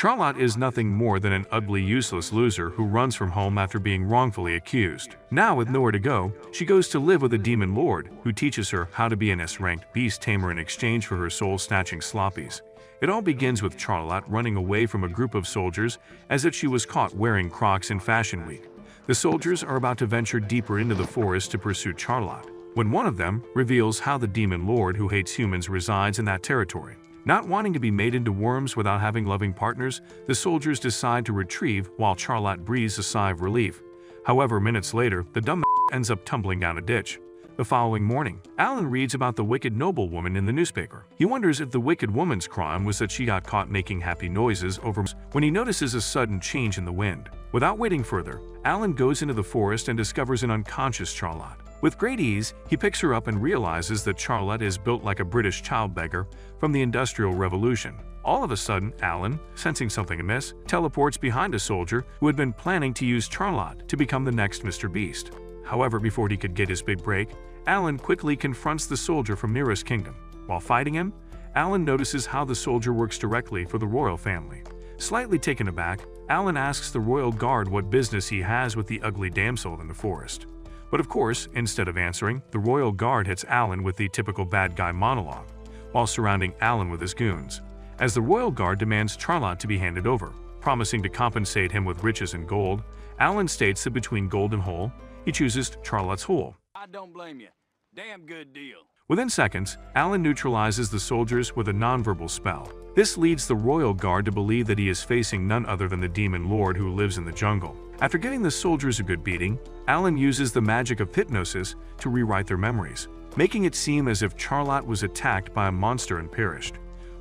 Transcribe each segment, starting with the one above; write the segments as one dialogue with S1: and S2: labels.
S1: Charlotte is nothing more than an ugly, useless loser who runs from home after being wrongfully accused. Now, with nowhere to go, she goes to live with a demon lord who teaches her how to be an S-ranked beast tamer in exchange for her soul-snatching sloppies. It all begins with Charlotte running away from a group of soldiers as if she was caught wearing Crocs in Fashion Week. The soldiers are about to venture deeper into the forest to pursue Charlotte, when one of them reveals how the demon lord who hates humans resides in that territory. Not wanting to be made into worms without having loving partners, the soldiers decide to retrieve while Charlotte breathes a sigh of relief. However, minutes later, the dumb ends up tumbling down a ditch. The following morning, Alan reads about the wicked noblewoman in the newspaper. He wonders if the wicked woman's crime was that she got caught making happy noises over when he notices a sudden change in the wind. Without waiting further, Alan goes into the forest and discovers an unconscious Charlotte. With great ease, he picks her up and realizes that Charlotte is built like a British child beggar from the Industrial Revolution. All of a sudden, Alan, sensing something amiss, teleports behind a soldier who had been planning to use Charlotte to become the next Mr. Beast. However, before he could get his big break, Alan quickly confronts the soldier from Nearest Kingdom. While fighting him, Alan notices how the soldier works directly for the royal family. Slightly taken aback, Alan asks the royal guard what business he has with the ugly damsel in the forest. But of course, instead of answering, the royal guard hits Alan with the typical bad guy monologue, while surrounding Alan with his goons. As the royal guard demands Charlotte to be handed over, promising to compensate him with riches and gold, Alan states that between gold and whole, he chooses Charlotte's whole.
S2: I don't blame you. Damn good deal.
S1: Within seconds, Alan neutralizes the soldiers with a nonverbal spell. This leads the royal guard to believe that he is facing none other than the demon lord who lives in the jungle. After giving the soldiers a good beating, Alan uses the magic of hypnosis to rewrite their memories, making it seem as if Charlotte was attacked by a monster and perished.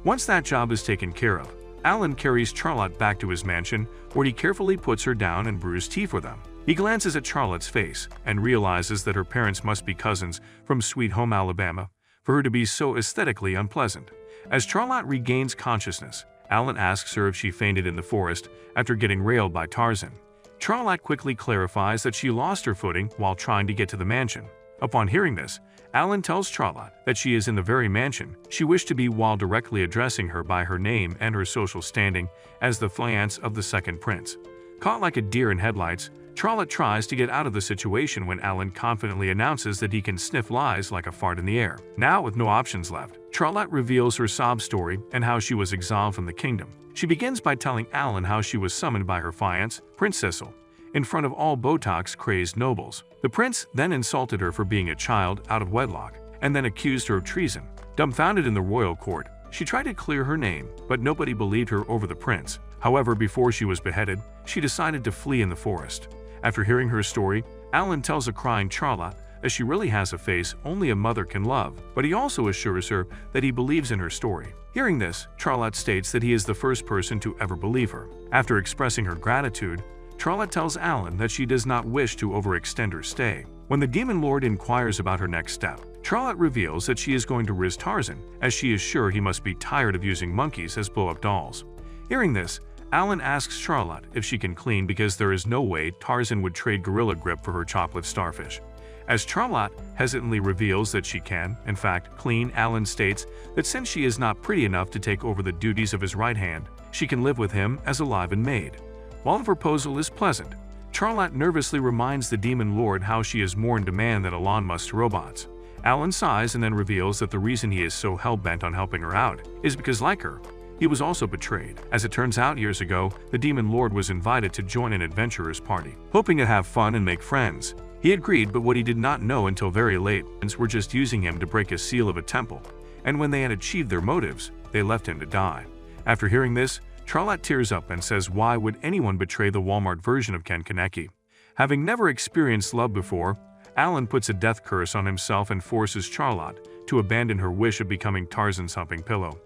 S1: Once that job is taken care of, Alan carries Charlotte back to his mansion, where he carefully puts her down and brews tea for them. He glances at Charlotte's face and realizes that her parents must be cousins from Sweet Home Alabama for her to be so aesthetically unpleasant. As Charlotte regains consciousness, Alan asks her if she fainted in the forest after getting railed by Tarzan. Charlotte quickly clarifies that she lost her footing while trying to get to the mansion. Upon hearing this, Alan tells Charlotte that she is in the very mansion she wished to be while directly addressing her by her name and her social standing as the fiancée of the second prince. Caught like a deer in headlights, Charlotte tries to get out of the situation when Alan confidently announces that he can sniff lies like a fart in the air. Now, with no options left, Charlotte reveals her sob story and how she was exiled from the kingdom. She begins by telling Alan how she was summoned by her fiancé, Prince Cecil, in front of all Botox-crazed nobles. The prince then insulted her for being a child out of wedlock, and then accused her of treason. Dumbfounded in the royal court, she tried to clear her name, but nobody believed her over the prince. However, before she was beheaded, she decided to flee in the forest. After hearing her story, Alan tells a crying Charlotte that she really has a face only a mother can love, but he also assures her that he believes in her story. Hearing this, Charlotte states that he is the first person to ever believe her. After expressing her gratitude, Charlotte tells Alan that she does not wish to overextend her stay. When the demon lord inquires about her next step, Charlotte reveals that she is going to riz Tarzan, as she is sure he must be tired of using monkeys as blow-up dolls. Hearing this, Alan asks Charlotte if she can clean because there is no way Tarzan would trade Gorilla Grip for her chocolate starfish. As Charlotte hesitantly reveals that she can, in fact, clean, Alan states that since she is not pretty enough to take over the duties of his right hand, she can live with him as a live-in maid. While the proposal is pleasant, Charlotte nervously reminds the demon lord how she is more in demand than Elon Musk's robots. Alan sighs and then reveals that the reason he is so hell-bent on helping her out is because, like her, he was also betrayed. As it turns out, years ago, the demon lord was invited to join an adventurer's party, hoping to have fun and make friends. He agreed, but what he did not know until very late were just using him to break a seal of a temple, and when they had achieved their motives, they left him to die. After hearing this, Charlotte tears up and says why would anyone betray the Walmart version of Ken Kaneki? Having never experienced love before, Alan puts a death curse on himself and forces Charlotte to abandon her wish of becoming Tarzan's humping pillow.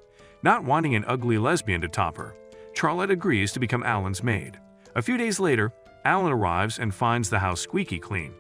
S1: Not wanting an ugly lesbian to top her, Charlotte agrees to become Alan's maid. A few days later, Alan arrives and finds the house squeaky clean.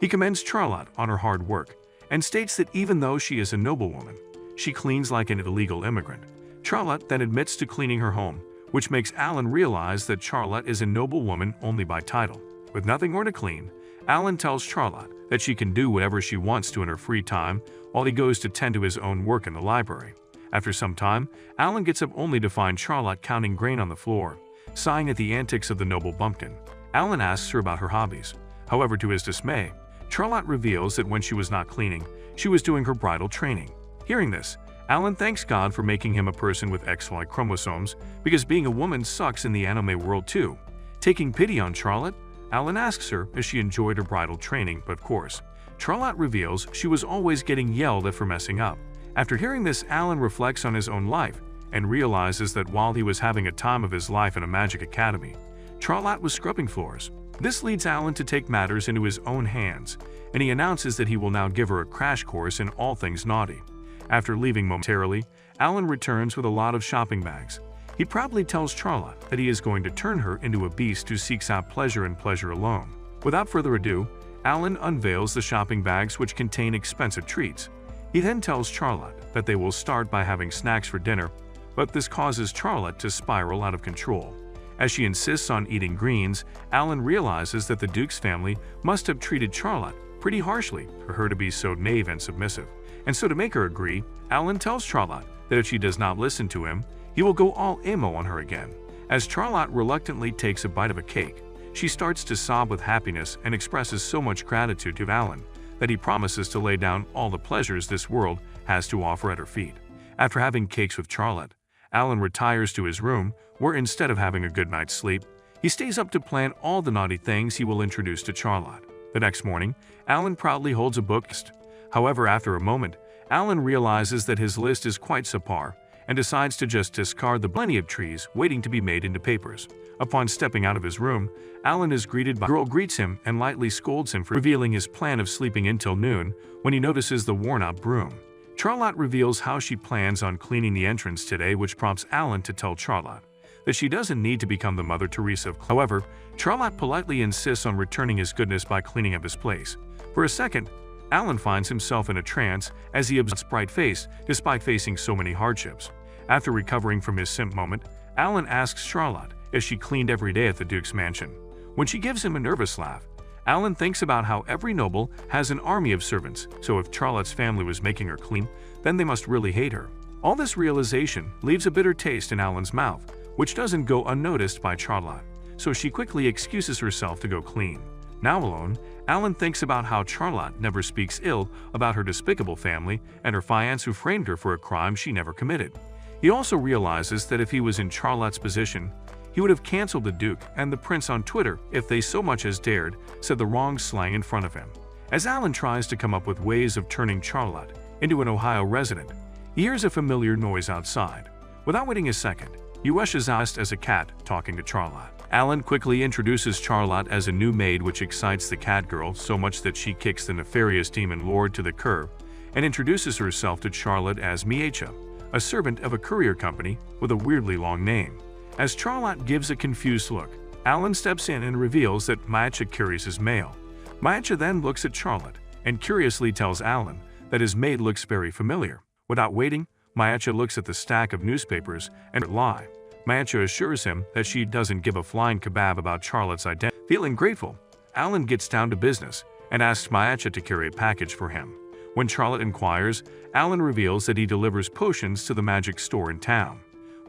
S1: He commends Charlotte on her hard work and states that even though she is a noblewoman, she cleans like an illegal immigrant. Charlotte then admits to cleaning her home, which makes Alan realize that Charlotte is a noblewoman only by title. With nothing more to clean, Alan tells Charlotte that she can do whatever she wants to in her free time while he goes to tend to his own work in the library. After some time, Alan gets up only to find Charlotte counting grain on the floor. Sighing at the antics of the noble bumpkin, Alan asks her about her hobbies. However, to his dismay, Charlotte reveals that when she was not cleaning, she was doing her bridal training. Hearing this, Alan thanks God for making him a person with XY chromosomes, because being a woman sucks in the anime world too. Taking pity on Charlotte, Alan asks her if she enjoyed her bridal training, but of course, Charlotte reveals she was always getting yelled at for messing up. After hearing this, Alan reflects on his own life and realizes that while he was having a time of his life in a magic academy, Charlotte was scrubbing floors. This leads Alan to take matters into his own hands, and he announces that he will now give her a crash course in all things naughty. After leaving momentarily, Alan returns with a lot of shopping bags. He proudly tells Charlotte that he is going to turn her into a beast who seeks out pleasure and pleasure alone. Without further ado, Alan unveils the shopping bags, which contain expensive treats. He then tells Charlotte that they will start by having snacks for dinner, but this causes Charlotte to spiral out of control. As she insists on eating greens, Alan realizes that the Duke's family must have treated Charlotte pretty harshly for her to be so naive and submissive. And so to make her agree, Alan tells Charlotte that if she does not listen to him, he will go all emo on her again. As Charlotte reluctantly takes a bite of a cake, she starts to sob with happiness and expresses so much gratitude to Alan that he promises to lay down all the pleasures this world has to offer at her feet. After having cakes with Charlotte, Alan retires to his room, where instead of having a good night's sleep, he stays up to plan all the naughty things he will introduce to Charlotte. The next morning, Alan proudly holds a book list. However, after a moment, Alan realizes that his list is quite subpar and decides to just discard the plenty of trees waiting to be made into papers. Upon stepping out of his room, Alan is greeted by a girl who greets him and lightly scolds him for revealing his plan of sleeping until noon when he notices the worn-out broom. Charlotte reveals how she plans on cleaning the entrance today, which prompts Alan to tell Charlotte that she doesn't need to become the Mother Teresa of cleaning. However, Charlotte politely insists on returning his goodness by cleaning up his place. For a second, Alan finds himself in a trance as he observes bright face despite facing so many hardships. After recovering from his simp moment, Alan asks Charlotte if she cleaned every day at the Duke's mansion. When she gives him a nervous laugh, Alan thinks about how every noble has an army of servants, so if Charlotte's family was making her clean, then they must really hate her. All this realization leaves a bitter taste in Alan's mouth, which doesn't go unnoticed by Charlotte, so she quickly excuses herself to go clean. Now alone, Alan thinks about how Charlotte never speaks ill about her despicable family and her fiancé who framed her for a crime she never committed. He also realizes that if he was in Charlotte's position, he would have canceled the Duke and the Prince on Twitter if they so much as dared said the wrong slang in front of him. As Alan tries to come up with ways of turning Charlotte into an Ohio resident, he hears a familiar noise outside. Without waiting a second, he rushes out as a cat talking to Charlotte. Alan quickly introduces Charlotte as a new maid, which excites the cat girl so much that she kicks the nefarious demon lord to the curb and introduces herself to Charlotte as Miecha, a servant of a courier company with a weirdly long name. As Charlotte gives a confused look, Alan steps in and reveals that Miecha carries his mail. Miecha then looks at Charlotte and curiously tells Alan that his maid looks very familiar. Without waiting, Miecha looks at the stack of newspapers and lie. Miecha assures him that she doesn't give a flying kebab about Charlotte's identity. Feeling grateful, Alan gets down to business and asks Miecha to carry a package for him. When Charlotte inquires, Alan reveals that he delivers potions to the magic store in town.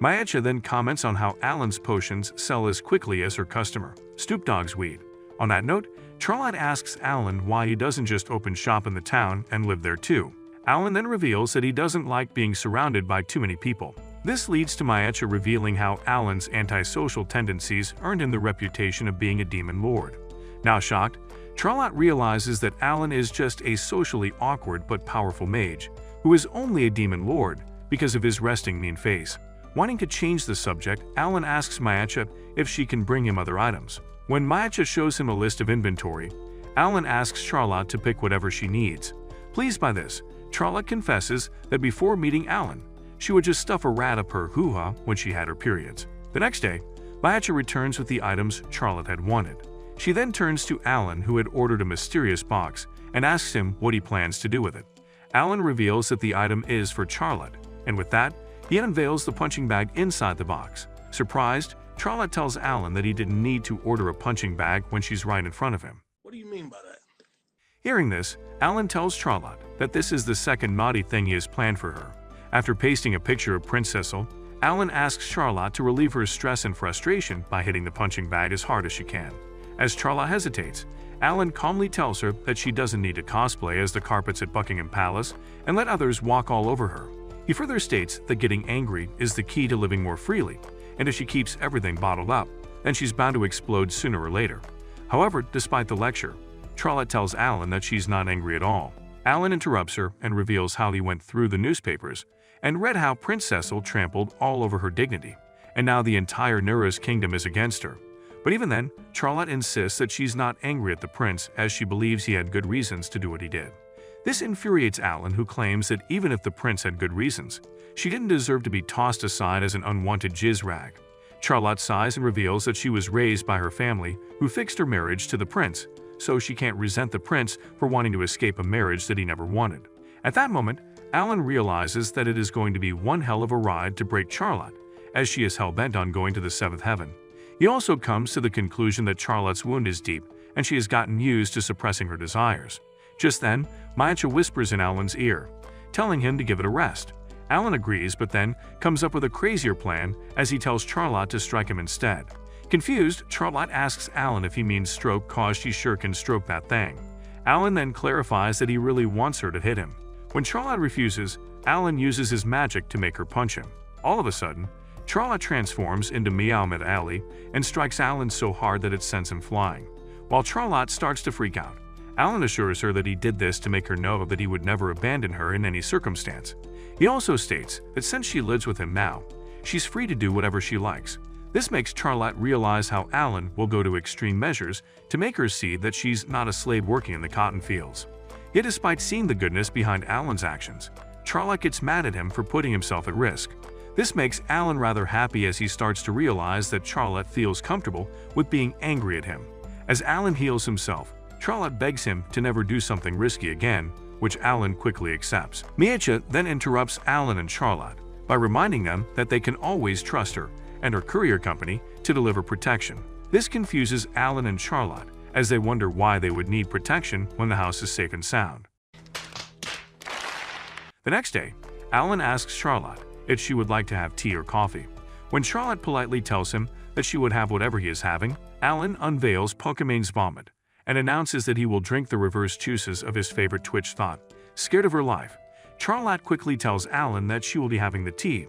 S1: Miecha then comments on how Alan's potions sell as quickly as her customer, Snoop Dogg's weed. On that note, Charlotte asks Alan why he doesn't just open shop in the town and live there too. Alan then reveals that he doesn't like being surrounded by too many people. This leads to Miecha revealing how Alan's antisocial tendencies earned him the reputation of being a demon lord. Now shocked, Charlotte realizes that Alan is just a socially awkward but powerful mage, who is only a demon lord because of his resting mean face. Wanting to change the subject, Alan asks Miecha if she can bring him other items. When Miecha shows him a list of inventory, Alan asks Charlotte to pick whatever she needs. Pleased by this, Charlotte confesses that before meeting Alan, she would just stuff a rat up her hoo-ha when she had her periods. The next day, Miecha returns with the items Charlotte had wanted. She then turns to Alan, who had ordered a mysterious box, and asks him what he plans to do with it. Alan reveals that the item is for Charlotte, and with that, he unveils the punching bag inside the box. Surprised, Charlotte tells Alan that he didn't need to order a punching bag when she's right in front of him.
S3: What do you mean by that?
S1: Hearing this, Alan tells Charlotte that this is the second naughty thing he has planned for her. After pasting a picture of Prince Cecil, Alan asks Charlotte to relieve her stress and frustration by hitting the punching bag as hard as she can. As Charlotte hesitates, Alan calmly tells her that she doesn't need to cosplay as the carpets at Buckingham Palace and let others walk all over her. He further states that getting angry is the key to living more freely, and if she keeps everything bottled up, then she's bound to explode sooner or later. However, despite the lecture, Charlotte tells Alan that she's not angry at all. Alan interrupts her and reveals how he went through the newspapers and read how Prince Cecil trampled all over her dignity, and now the entire Nurra's kingdom is against her. But even then, Charlotte insists that she's not angry at the prince as she believes he had good reasons to do what he did. This infuriates Alan, who claims that even if the prince had good reasons, she didn't deserve to be tossed aside as an unwanted jizz rag. Charlotte sighs and reveals that she was raised by her family, who fixed her marriage to the prince, so she can't resent the prince for wanting to escape a marriage that he never wanted. At that moment, Alan realizes that it is going to be one hell of a ride to break Charlotte, as she is hell-bent on going to the seventh heaven. He also comes to the conclusion that Charlotte's wound is deep, and she has gotten used to suppressing her desires. Just then, Maicha whispers in Alan's ear, telling him to give it a rest. Alan agrees, but then comes up with a crazier plan as he tells Charlotte to strike him instead. Confused, Charlotte asks Alan if he means stroke cause she sure can stroke that thing. Alan then clarifies that he really wants her to hit him. When Charlotte refuses, Alan uses his magic to make her punch him. All of a sudden, Charlotte transforms into Meowmid Ali and strikes Alan so hard that it sends him flying. While Charlotte starts to freak out, Alan assures her that he did this to make her know that he would never abandon her in any circumstance. He also states that since she lives with him now, she's free to do whatever she likes. This makes Charlotte realize how Alan will go to extreme measures to make her see that she's not a slave working in the cotton fields. Yet despite seeing the goodness behind Alan's actions, Charlotte gets mad at him for putting himself at risk. This makes Alan rather happy as he starts to realize that Charlotte feels comfortable with being angry at him. As Alan heals himself, Charlotte begs him to never do something risky again, which Alan quickly accepts. Maicha then interrupts Alan and Charlotte by reminding them that they can always trust her and her courier company to deliver protection. This confuses Alan and Charlotte as they wonder why they would need protection when the house is safe and sound. The next day, Alan asks Charlotte if she would like to have tea or coffee. When Charlotte politely tells him that she would have whatever he is having, Alan unveils Pokemon's vomit and announces that he will drink the reverse juices of his favorite Twitch thought. Scared of her life, Charlotte quickly tells Alan that she will be having the tea.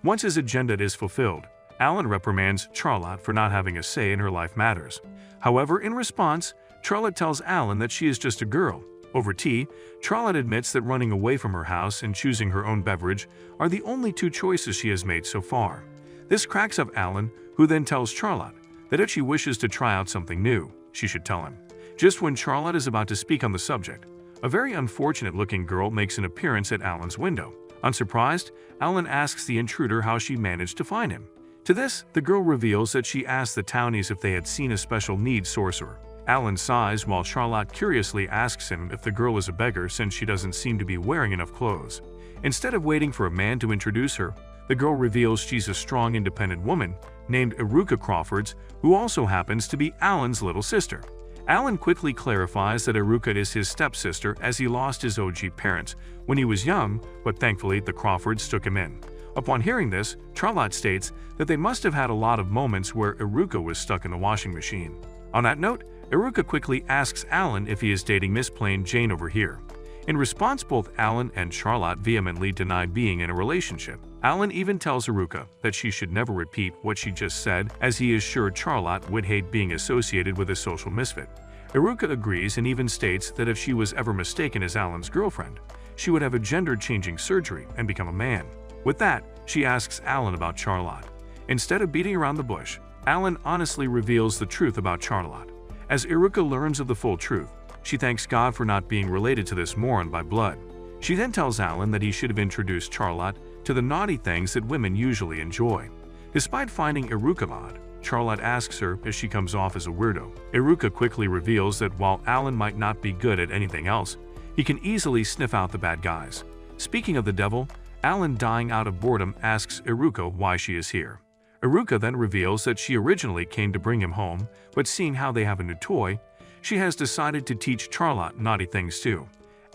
S1: Once his agenda is fulfilled, Alan reprimands Charlotte for not having a say in her life matters. However, in response, Charlotte tells Alan that she is just a girl. Over tea, Charlotte admits that running away from her house and choosing her own beverage are the only two choices she has made so far. This cracks up Alan, who then tells Charlotte that if she wishes to try out something new, she should tell him. Just when Charlotte is about to speak on the subject, a very unfortunate-looking girl makes an appearance at Alan's window. Unsurprised, Alan asks the intruder how she managed to find him. To this, the girl reveals that she asked the townies if they had seen a special needs sorcerer. Alan sighs while Charlotte curiously asks him if the girl is a beggar since she doesn't seem to be wearing enough clothes. Instead of waiting for a man to introduce her, the girl reveals she's a strong, independent woman named Iruka Crawfords, who also happens to be Alan's little sister. Alan quickly clarifies that Iruka is his stepsister as he lost his OG parents when he was young, but thankfully the Crawfords took him in. Upon hearing this, Charlotte states that they must have had a lot of moments where Iruka was stuck in the washing machine. On that note, Iruka quickly asks Alan if he is dating Miss Plain Jane over here. In response, both Alan and Charlotte vehemently deny being in a relationship. Alan even tells Iruka that she should never repeat what she just said, as he is sure Charlotte would hate being associated with a social misfit. Iruka agrees and even states that if she was ever mistaken as Alan's girlfriend, she would have a gender-changing surgery and become a man. With that, she asks Alan about Charlotte. Instead of beating around the bush, Alan honestly reveals the truth about Charlotte. As Iruka learns of the full truth, she thanks God for not being related to this moron by blood. She then tells Alan that he should have introduced Charlotte to the naughty things that women usually enjoy. Despite finding Iruka odd, Charlotte asks her if she comes off as a weirdo. Iruka quickly reveals that while Alan might not be good at anything else, he can easily sniff out the bad guys. Speaking of the devil, Alan, dying out of boredom, asks Iruka why she is here. Iruka then reveals that she originally came to bring him home, but seeing how they have a new toy, she has decided to teach Charlotte naughty things too.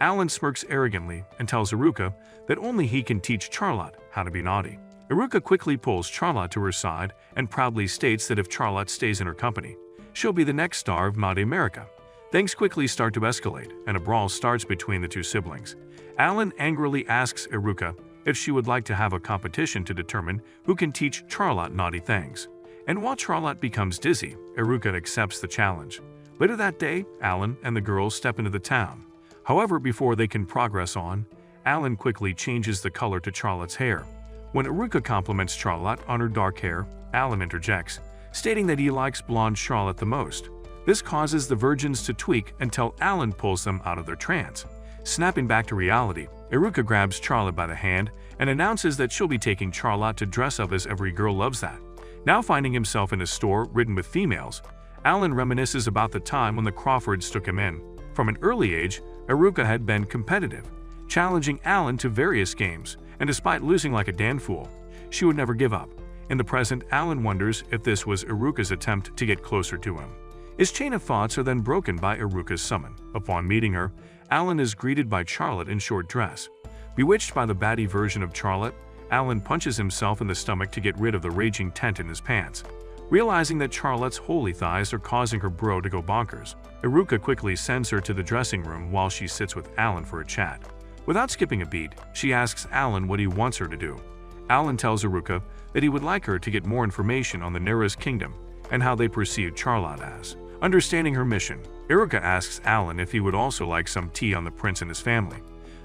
S1: Alan smirks arrogantly and tells Iruka that only he can teach Charlotte how to be naughty. Iruka quickly pulls Charlotte to her side and proudly states that if Charlotte stays in her company, she'll be the next star of Naughty America. Things quickly start to escalate, and a brawl starts between the two siblings. Alan angrily asks Iruka if she would like to have a competition to determine who can teach Charlotte naughty things. And while Charlotte becomes dizzy, Iruka accepts the challenge. Later that day, Alan and the girls step into the town. However, before they can progress on, Alan quickly changes the color to Charlotte's hair. When Iruka compliments Charlotte on her dark hair, Alan interjects, stating that he likes blonde Charlotte the most. This causes the virgins to tweak until Alan pulls them out of their trance. Snapping back to reality, Iruka grabs Charlotte by the hand and announces that she'll be taking Charlotte to dress up as every girl loves that. Now finding himself in a store ridden with females, Alan reminisces about the time when the Crawfords took him in. From an early age, Iruka had been competitive, challenging Alan to various games, and despite losing like a damn fool, she would never give up. In the present, Alan wonders if this was Iruka's attempt to get closer to him. His chain of thoughts are then broken by Iruka's summon. Upon meeting her, Alan is greeted by Charlotte in short dress. Bewitched by the baddie version of Charlotte, Alan punches himself in the stomach to get rid of the raging tent in his pants. Realizing that Charlotte's holy thighs are causing her bro to go bonkers, Iruka quickly sends her to the dressing room while she sits with Alan for a chat. Without skipping a beat, she asks Alan what he wants her to do. Alan tells Iruka that he would like her to get more information on the Nereus Kingdom and how they perceived Charlotte as. Understanding her mission, Iruka asks Alan if he would also like some tea on the prince and his family.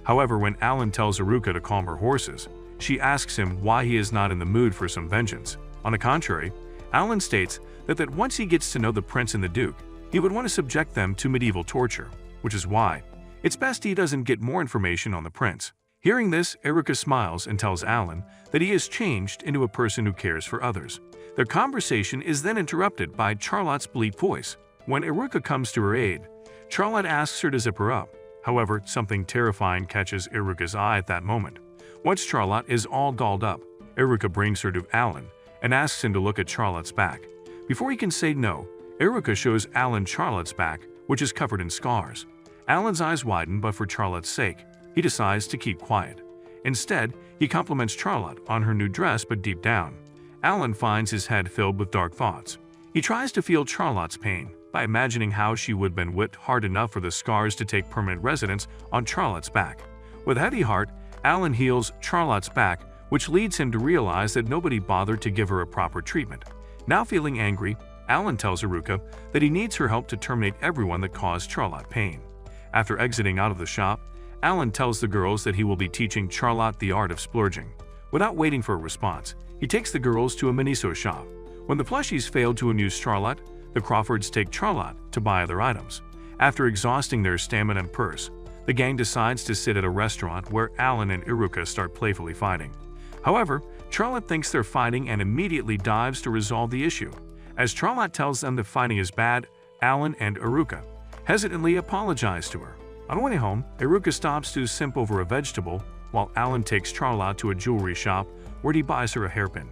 S1: However, when Alan tells Iruka to calm her horses, she asks him why he is not in the mood for some vengeance. On the contrary, Alan states that once he gets to know the prince and the duke, he would want to subject them to medieval torture, which is why it's best he doesn't get more information on the prince. Hearing this, Iruka smiles and tells Alan that he has changed into a person who cares for others. Their conversation is then interrupted by Charlotte's bleep voice. When Iruka comes to her aid, Charlotte asks her to zip her up. However, something terrifying catches Iruka's eye at that moment. Once Charlotte is all dolled up, Iruka brings her to Alan and asks him to look at Charlotte's back. Before he can say no, Iruka shows Alan Charlotte's back, which is covered in scars. Alan's eyes widen, but for Charlotte's sake, he decides to keep quiet. Instead, he compliments Charlotte on her new dress, but deep down, Alan finds his head filled with dark thoughts. He tries to feel Charlotte's pain by imagining how she would have been whipped hard enough for the scars to take permanent residence on Charlotte's back. With a heavy heart, Alan heals Charlotte's back, which leads him to realize that nobody bothered to give her a proper treatment. Now feeling angry, Alan tells Iruka that he needs her help to terminate everyone that caused Charlotte pain. After exiting out of the shop, Alan tells the girls that he will be teaching Charlotte the art of splurging. Without waiting for a response, he takes the girls to a Miniso shop. When the plushies fail to amuse Charlotte, the Crawfords take Charlotte to buy other items. After exhausting their stamina and purse, the gang decides to sit at a restaurant where Alan and Iruka start playfully fighting. However, Charlotte thinks they're fighting and immediately dives to resolve the issue. As Charlotte tells them that fighting is bad, Alan and Iruka hesitantly apologize to her. On the way home, Iruka stops to simp over a vegetable, while Alan takes Charlotte to a jewelry shop where he buys her a hairpin.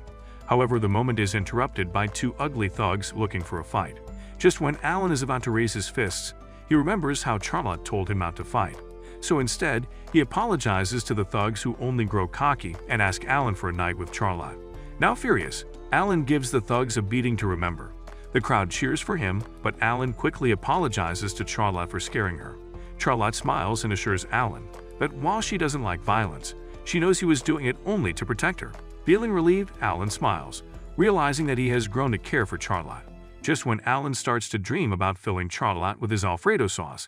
S1: However, the moment is interrupted by two ugly thugs looking for a fight. Just when Alan is about to raise his fists, he remembers how Charlotte told him not to fight. So instead, he apologizes to the thugs who only grow cocky and ask Alan for a night with Charlotte. Now furious, Alan gives the thugs a beating to remember. The crowd cheers for him, but Alan quickly apologizes to Charlotte for scaring her. Charlotte smiles and assures Alan that while she doesn't like violence, she knows he was doing it only to protect her. Feeling relieved, Alan smiles, realizing that he has grown to care for Charlotte. Just when Alan starts to dream about filling Charlotte with his Alfredo sauce,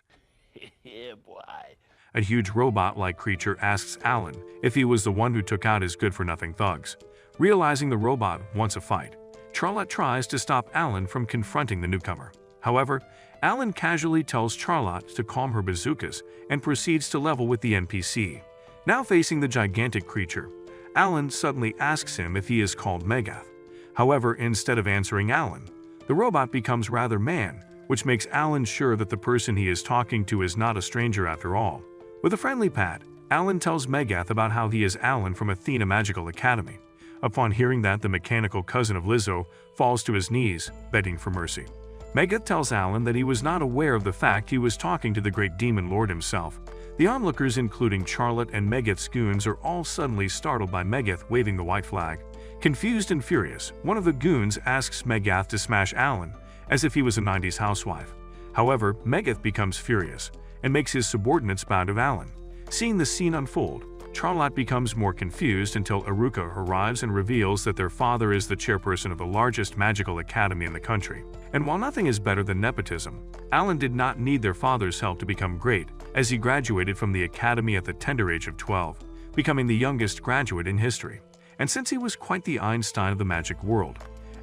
S2: Yeah, boy.
S1: a huge robot-like creature asks Alan if he was the one who took out his good-for-nothing thugs. Realizing the robot wants a fight, Charlotte tries to stop Alan from confronting the newcomer. However, Alan casually tells Charlotte to calm her bazookas and proceeds to level with the NPC. Now facing the gigantic creature, Alan suddenly asks him if he is called Megath. However, instead of answering Alan, the robot becomes rather man, which makes Alan sure that the person he is talking to is not a stranger after all. With a friendly pat, Alan tells Megath about how he is Alan from Athena Magical Academy. Upon hearing that, the mechanical cousin of Lizzo falls to his knees, begging for mercy. Megath tells Alan that he was not aware of the fact he was talking to the great demon lord himself. The onlookers, including Charlotte and Megadeth's goons, are all suddenly startled by Megadeth waving the white flag. Confused and furious, one of the goons asks Megadeth to smash Alan, as if he was a 90s housewife. However, Megadeth becomes furious and makes his subordinates bound of Alan. Seeing the scene unfold, Charlotte becomes more confused until Eruka arrives and reveals that their father is the chairperson of the largest magical academy in the country. And while nothing is better than nepotism, Alan did not need their father's help to become great, as he graduated from the academy at the tender age of 12, becoming the youngest graduate in history. And since he was quite the Einstein of the magic world,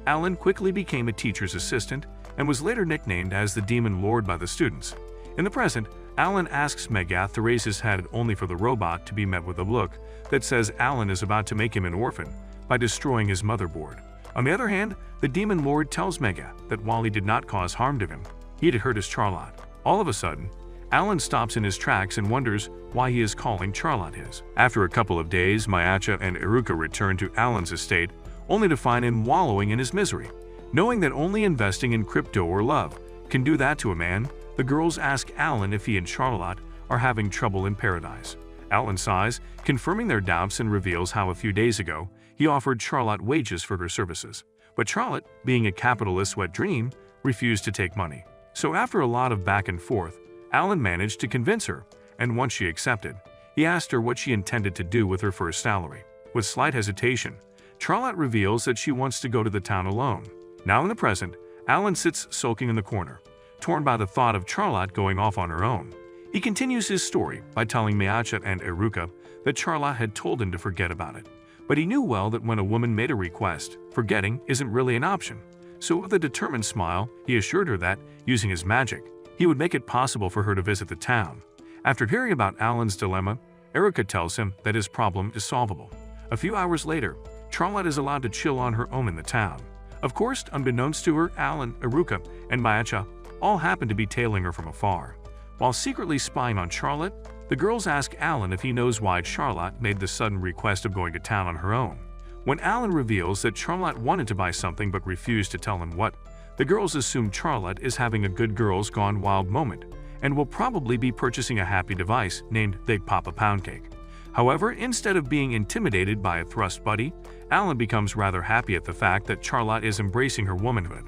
S1: Alan quickly became a teacher's assistant and was later nicknamed as the Demon Lord by the students. In the present, Alan asks Megadeth to raise his head only for the robot to be met with a look that says Alan is about to make him an orphan by destroying his motherboard. On the other hand, the Demon Lord tells Megadeth that while he did not cause harm to him, he had hurt his Charlotte. All of a sudden, Alan stops in his tracks and wonders why he is calling Charlotte his. After a couple of days, Mayacha and Eruka return to Alan's estate, only to find him wallowing in his misery. Knowing that only investing in crypto or love can do that to a man, the girls ask Alan if he and Charlotte are having trouble in paradise. Alan sighs, confirming their doubts, and reveals how a few days ago he offered Charlotte wages for her services. But Charlotte, being a capitalist's wet dream, refused to take money. So after a lot of back and forth, Alan managed to convince her, and once she accepted, he asked her what she intended to do with her first salary. With slight hesitation, Charlotte reveals that she wants to go to the town alone. Now in the present, Alan sits sulking in the corner, torn by the thought of Charlotte going off on her own. He continues his story by telling Mayacha and Eruka that Charlotte had told him to forget about it. But he knew well that when a woman made a request, forgetting isn't really an option. So with a determined smile, he assured her that, using his magic, he would make it possible for her to visit the town. After hearing about Alan's dilemma, Eruka tells him that his problem is solvable. A few hours later, Charlotte is allowed to chill on her own in the town. Of course, unbeknownst to her, Alan, Eruka, and Mayacha all happen to be tailing her from afar. While secretly spying on Charlotte, the girls ask Alan if he knows why Charlotte made the sudden request of going to town on her own. When Alan reveals that Charlotte wanted to buy something but refused to tell him what, the girls assume Charlotte is having a good girls gone wild moment and will probably be purchasing a happy device named Big Papa Pound Cake. However, instead of being intimidated by a thrust buddy, Alan becomes rather happy at the fact that Charlotte is embracing her womanhood.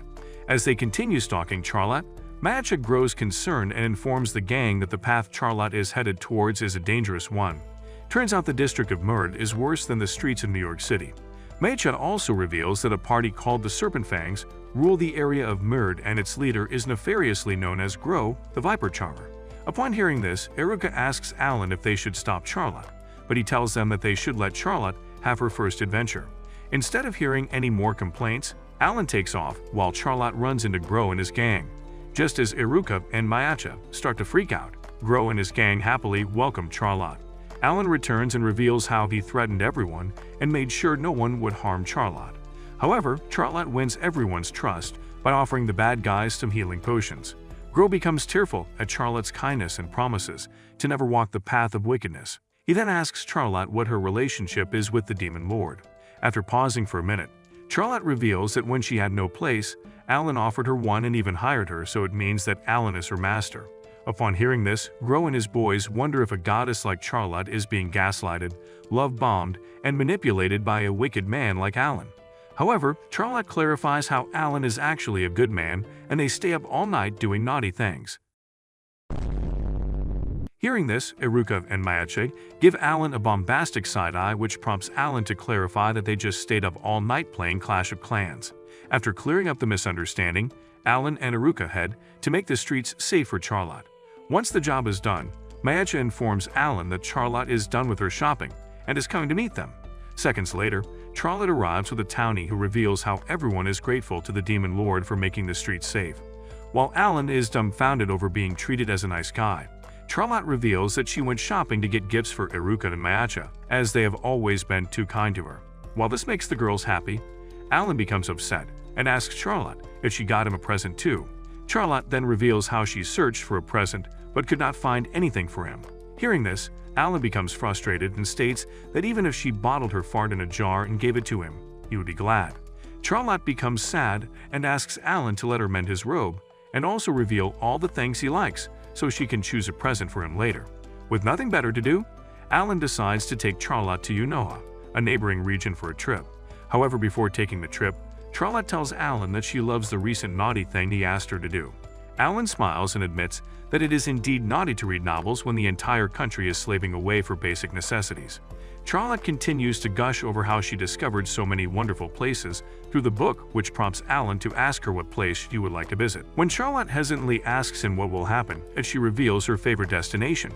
S1: As they continue stalking Charlotte, Mayacha grows concerned and informs the gang that the path Charlotte is headed towards is a dangerous one. Turns out the district of Murd is worse than the streets of New York City. Mayacha also reveals that a party called the Serpent Fangs rule the area of Murd, and its leader is nefariously known as Grow, the Viper Charmer. Upon hearing this, Eruka asks Alan if they should stop Charlotte, but he tells them that they should let Charlotte have her first adventure. Instead of hearing any more complaints, Alan takes off while Charlotte runs into Grow and his gang. Just as Eruka and Mayacha start to freak out, Grow and his gang happily welcome Charlotte. Alan returns and reveals how he threatened everyone and made sure no one would harm Charlotte. However, Charlotte wins everyone's trust by offering the bad guys some healing potions. Grow becomes tearful at Charlotte's kindness and promises to never walk the path of wickedness. He then asks Charlotte what her relationship is with the Demon Lord. After pausing for a minute, Charlotte reveals that when she had no place, Alan offered her one and even hired her, so it means that Alan is her master. Upon hearing this, Grow and his boys wonder if a goddess like Charlotte is being gaslighted, love-bombed, and manipulated by a wicked man like Alan. However, Charlotte clarifies how Alan is actually a good man, and they stay up all night doing naughty things. Hearing this, Eruka and Mayacha give Alan a bombastic side-eye, which prompts Alan to clarify that they just stayed up all night playing Clash of Clans. After clearing up the misunderstanding, Alan and Eruka head to make the streets safe for Charlotte. Once the job is done, Mayacha informs Alan that Charlotte is done with her shopping and is coming to meet them. Seconds later, Charlotte arrives with a townie who reveals how everyone is grateful to the Demon Lord for making the streets safe. While Alan is dumbfounded over being treated as a nice guy, Charlotte reveals that she went shopping to get gifts for Eruka and Mayacha, as they have always been too kind to her. While this makes the girls happy, Alan becomes upset and asks Charlotte if she got him a present too. Charlotte then reveals how she searched for a present but could not find anything for him. Hearing this, Alan becomes frustrated and states that even if she bottled her fart in a jar and gave it to him, he would be glad. Charlotte becomes sad and asks Alan to let her mend his robe and also reveal all the things he likes so she can choose a present for him later. With nothing better to do, Alan decides to take Charlotte to Unoa, a neighboring region, for a trip. However, before taking the trip, Charlotte tells Alan that she loves the recent naughty thing he asked her to do. Alan smiles and admits that it is indeed naughty to read novels when the entire country is slaving away for basic necessities. Charlotte continues to gush over how she discovered so many wonderful places through the book, which prompts Alan to ask her what place she would like to visit. When Charlotte hesitantly asks him what will happen if she reveals her favorite destination,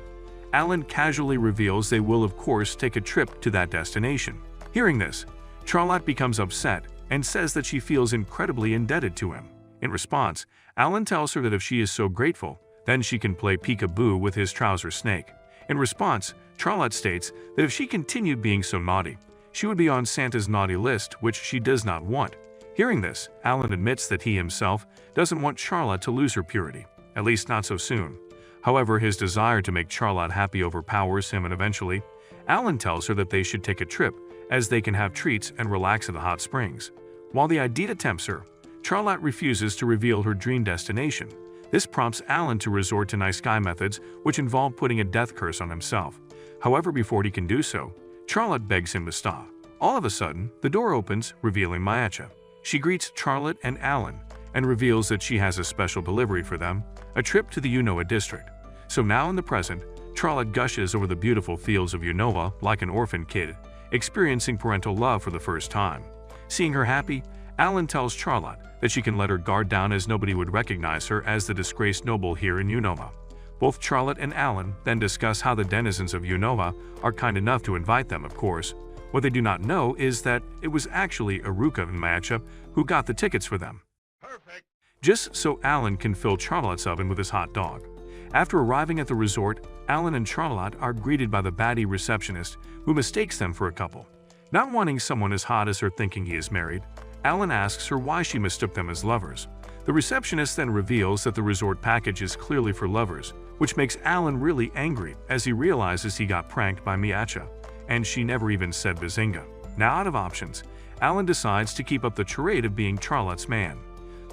S1: Alan casually reveals they will of course take a trip to that destination. Hearing this, Charlotte becomes upset and says that she feels incredibly indebted to him. In response, Alan tells her that if she is so grateful, then she can play peekaboo with his trouser snake. In response, Charlotte states that if she continued being so naughty, she would be on Santa's naughty list, which she does not want. Hearing this, Alan admits that he himself doesn't want Charlotte to lose her purity, at least not so soon. However, his desire to make Charlotte happy overpowers him, and eventually, Alan tells her that they should take a trip as they can have treats and relax in the hot springs. While the idea tempts her, Charlotte refuses to reveal her dream destination. This prompts Alan to resort to nice guy methods, which involve putting a death curse on himself. However, before he can do so, Charlotte begs him to stop. All of a sudden, the door opens, revealing Mayacha. She greets Charlotte and Alan and reveals that she has a special delivery for them, a trip to the Unoa district. So now in the present, Charlotte gushes over the beautiful fields of Unoa like an orphan kid, experiencing parental love for the first time. Seeing her happy, Alan tells Charlotte that she can let her guard down as nobody would recognize her as the disgraced noble here in Unoa. Both Charlotte and Alan then discuss how the denizens of Unoa are kind enough to invite them, of course. What they do not know is that it was actually Eruka and Mayacha who got the tickets for them. Perfect. Just so Alan can fill Charlotte's oven with his hot dog. After arriving at the resort, Alan and Charlotte are greeted by the baddie receptionist who mistakes them for a couple. Not wanting someone as hot as her thinking he is married, Alan asks her why she mistook them as lovers. The receptionist then reveals that the resort package is clearly for lovers, which makes Alan really angry as he realizes he got pranked by Mayacha, and she never even said Bazinga. Now out of options, Alan decides to keep up the charade of being Charlotte's man.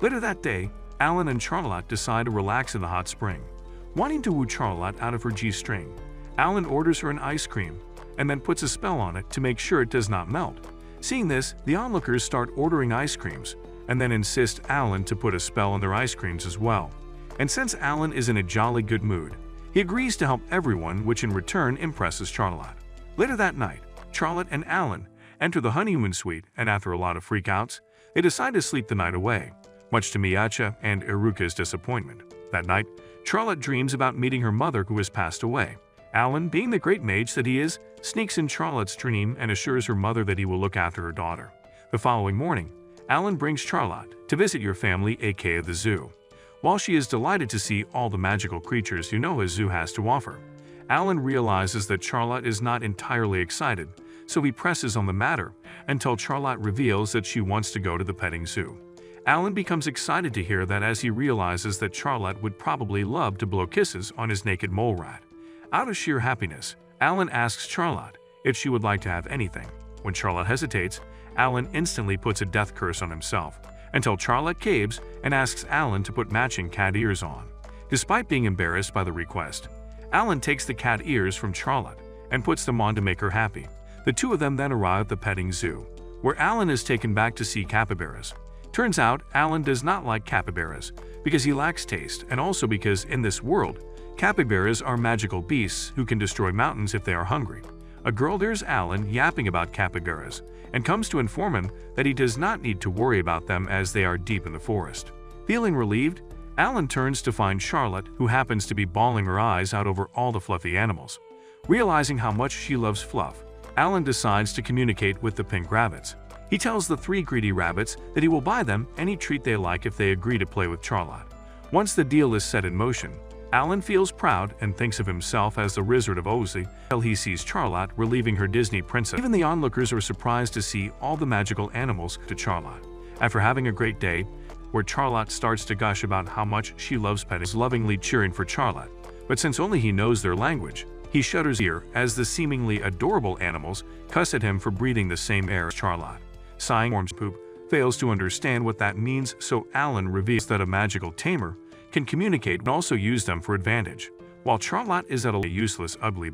S1: Later that day, Alan and Charlotte decide to relax in the hot spring. Wanting to woo Charlotte out of her G-string, Alan orders her an ice cream and then puts a spell on it to make sure it does not melt. Seeing this, the onlookers start ordering ice creams and then insist Alan to put a spell on their ice creams as well. And since Alan is in a jolly good mood, he agrees to help everyone, which in return impresses Charlotte. Later that night, Charlotte and Alan enter the honeymoon suite, and after a lot of freakouts, they decide to sleep the night away, much to Mayacha and Eruka's disappointment. That night, Charlotte dreams about meeting her mother who has passed away. Alan, being the great mage that he is, sneaks in Charlotte's dream and assures her mother that he will look after her daughter. The following morning, Alan brings Charlotte to visit your family, aka the zoo. While she is delighted to see all the magical creatures Unoa Zoo has to offer, Alan realizes that Charlotte is not entirely excited, so he presses on the matter until Charlotte reveals that she wants to go to the petting zoo. Alan becomes excited to hear that as he realizes that Charlotte would probably love to blow kisses on his naked mole rat. Out of sheer happiness, Alan asks Charlotte if she would like to have anything. When Charlotte hesitates, Alan instantly puts a death curse on himself, until Charlotte caves and asks Alan to put matching cat ears on. Despite being embarrassed by the request, Alan takes the cat ears from Charlotte and puts them on to make her happy. The two of them then arrive at the petting zoo, where Alan is taken back to see capybaras. Turns out, Alan does not like capybaras because he lacks taste, and also because in this world, capybaras are magical beasts who can destroy mountains if they are hungry. A girl hears Alan yapping about capybaras and comes to inform him that he does not need to worry about them as they are deep in the forest. Feeling relieved, Alan turns to find Charlotte, who happens to be bawling her eyes out over all the fluffy animals. Realizing how much she loves fluff, Alan decides to communicate with the pink rabbits. He tells the three greedy rabbits that he will buy them any treat they like if they agree to play with Charlotte. Once the deal is set in motion, Alan feels proud and thinks of himself as the Wizard of Oz until he sees Charlotte relieving her Disney princess. Even the onlookers are surprised to see all the magical animals to Charlotte. After having a great day, where Charlotte starts to gush about how much she loves petting, lovingly cheering for Charlotte. But since only he knows their language, he shudders ear as the seemingly adorable animals cuss at him for breathing the same air as Charlotte. Sighing, Poop fails to understand what that means, so Alan reveals that a magical tamer can communicate and also use them for advantage. While while Charlotte is at a useless, ugly.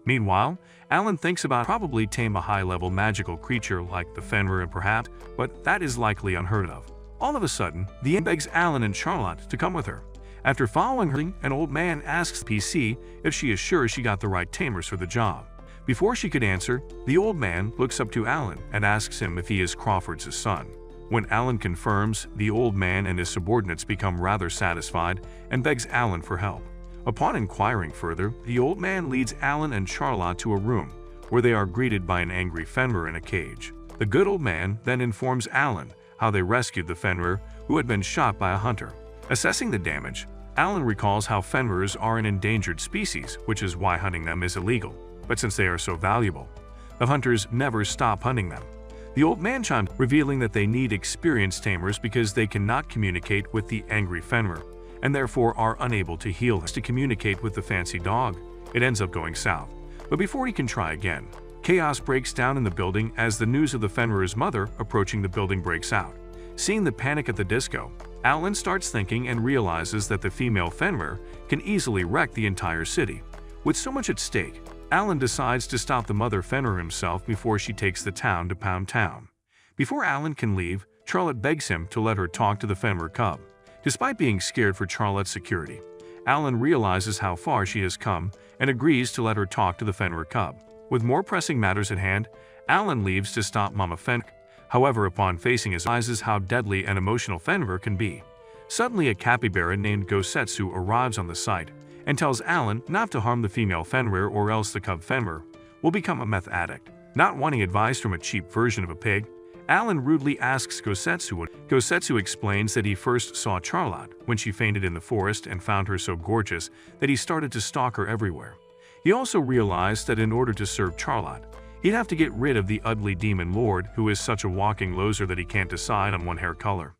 S1: Meanwhile, Alan thinks about probably tame a high-level magical creature like the Fenrir and perhaps, but that is likely unheard of. All of a sudden, the Imp begs Alan and Charlotte to come with her. After following her, an old man asks the PC if she is sure she got the right tamers for the job. Before she could answer, the old man looks up to Alan and asks him if he is Crawford's son. When Alan confirms, the old man and his subordinates become rather satisfied and begs Alan for help. Upon inquiring further, the old man leads Alan and Charlotte to a room, where they are greeted by an angry Fenrir in a cage. The good old man then informs Alan how they rescued the Fenrir, who had been shot by a hunter. Assessing the damage, Alan recalls how Fenrirs are an endangered species, which is why hunting them is illegal. But since they are so valuable, the hunters never stop hunting them. The old man chimed, revealing that they need experienced tamers because they cannot communicate with the angry Fenrir, and therefore are unable to heal to communicate with the fancy dog. It ends up going south. But before he can try again, chaos breaks down in the building as the news of the Fenrir's mother approaching the building breaks out. Seeing the panic at the disco, Alan starts thinking and realizes that the female Fenrir can easily wreck the entire city. With so much at stake, Alan decides to stop the mother Fenrir himself before she takes the town to Pound Town. Before Alan can leave, Charlotte begs him to let her talk to the Fenrir cub. Despite being scared for Charlotte's security, Alan realizes how far she has come and agrees to let her talk to the Fenrir cub. With more pressing matters at hand, Alan leaves to stop Mama Fenrir. However, upon facing his realizes how deadly and emotional Fenrir can be. Suddenly, a capybara named Gosetsu arrives on the site and tells Alan not to harm the female Fenrir or else the cub Fenrir will become a meth addict. Not wanting advice from a cheap version of a pig, Alan rudely asks Gosetsu. Gosetsu explains that he first saw Charlotte when she fainted in the forest and found her so gorgeous that he started to stalk her everywhere. He also realized that in order to serve Charlotte, he'd have to get rid of the ugly demon lord who is such a walking loser that he can't decide on one hair color.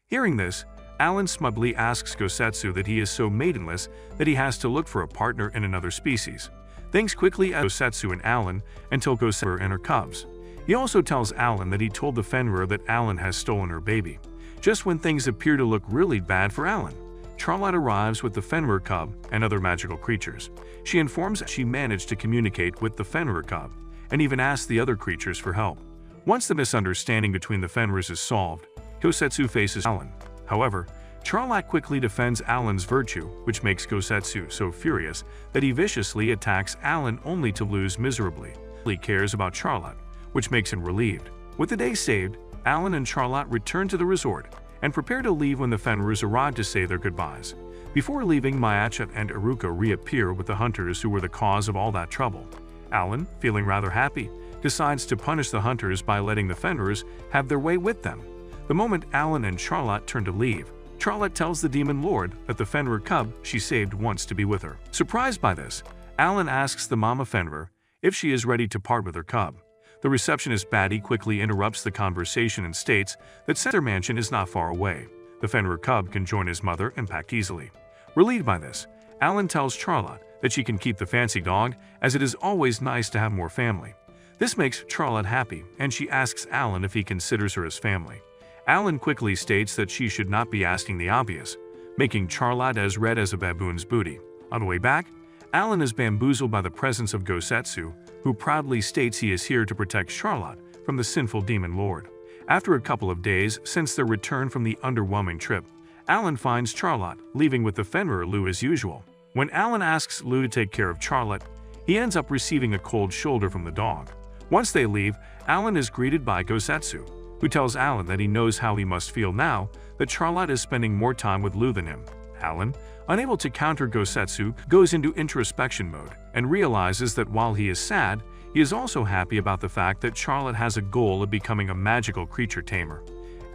S1: Hearing this, Alan smugly asks Gosetsu that he is so maidenless that he has to look for a partner in another species. Things quickly escalate Gosetsu and Alan until Gosetsu and her cubs. He also tells Alan that he told the Fenrir that Alan has stolen her baby. Just when things appear to look really bad for Alan, Charlotte arrives with the Fenrir cub and other magical creatures. She informs that she managed to communicate with the Fenrir cub and even asks the other creatures for help. Once the misunderstanding between the Fenrirs is solved, Gosetsu faces Alan. However, Charlotte quickly defends Alan's virtue, which makes Gosetsu so furious that he viciously attacks Alan only to lose miserably. He cares about Charlotte, which makes him relieved. With the day saved, Alan and Charlotte return to the resort and prepare to leave when the Fenrirs arrive to say their goodbyes. Before leaving, Mayacha and Iruka reappear with the hunters who were the cause of all that trouble. Alan, feeling rather happy, decides to punish the hunters by letting the Fenrirs have their way with them. The moment Alan and Charlotte turn to leave, Charlotte tells the demon lord that the Fenrir cub she saved wants to be with her. Surprised by this, Alan asks the mama Fenrir if she is ready to part with her cub. The receptionist Batty quickly interrupts the conversation and states that since their mansion is not far away, the Fenrir cub can join his mother and pack easily. Relieved by this, Alan tells Charlotte that she can keep the fancy dog as it is always nice to have more family. This makes Charlotte happy and she asks Alan if he considers her as family. Alan quickly states that she should not be asking the obvious, making Charlotte as red as a baboon's booty. On the way back, Alan is bamboozled by the presence of Gosetsu, who proudly states he is here to protect Charlotte from the sinful demon lord. After a couple of days since their return from the underwhelming trip, Alan finds Charlotte leaving with the Fenrir Lou as usual. When Alan asks Lou to take care of Charlotte, he ends up receiving a cold shoulder from the dog. Once they leave, Alan is greeted by Gosetsu, who tells Alan that he knows how he must feel now that Charlotte is spending more time with Lou than him. Alan, unable to counter Gosetsu, goes into introspection mode and realizes that while he is sad, he is also happy about the fact that Charlotte has a goal of becoming a magical creature tamer.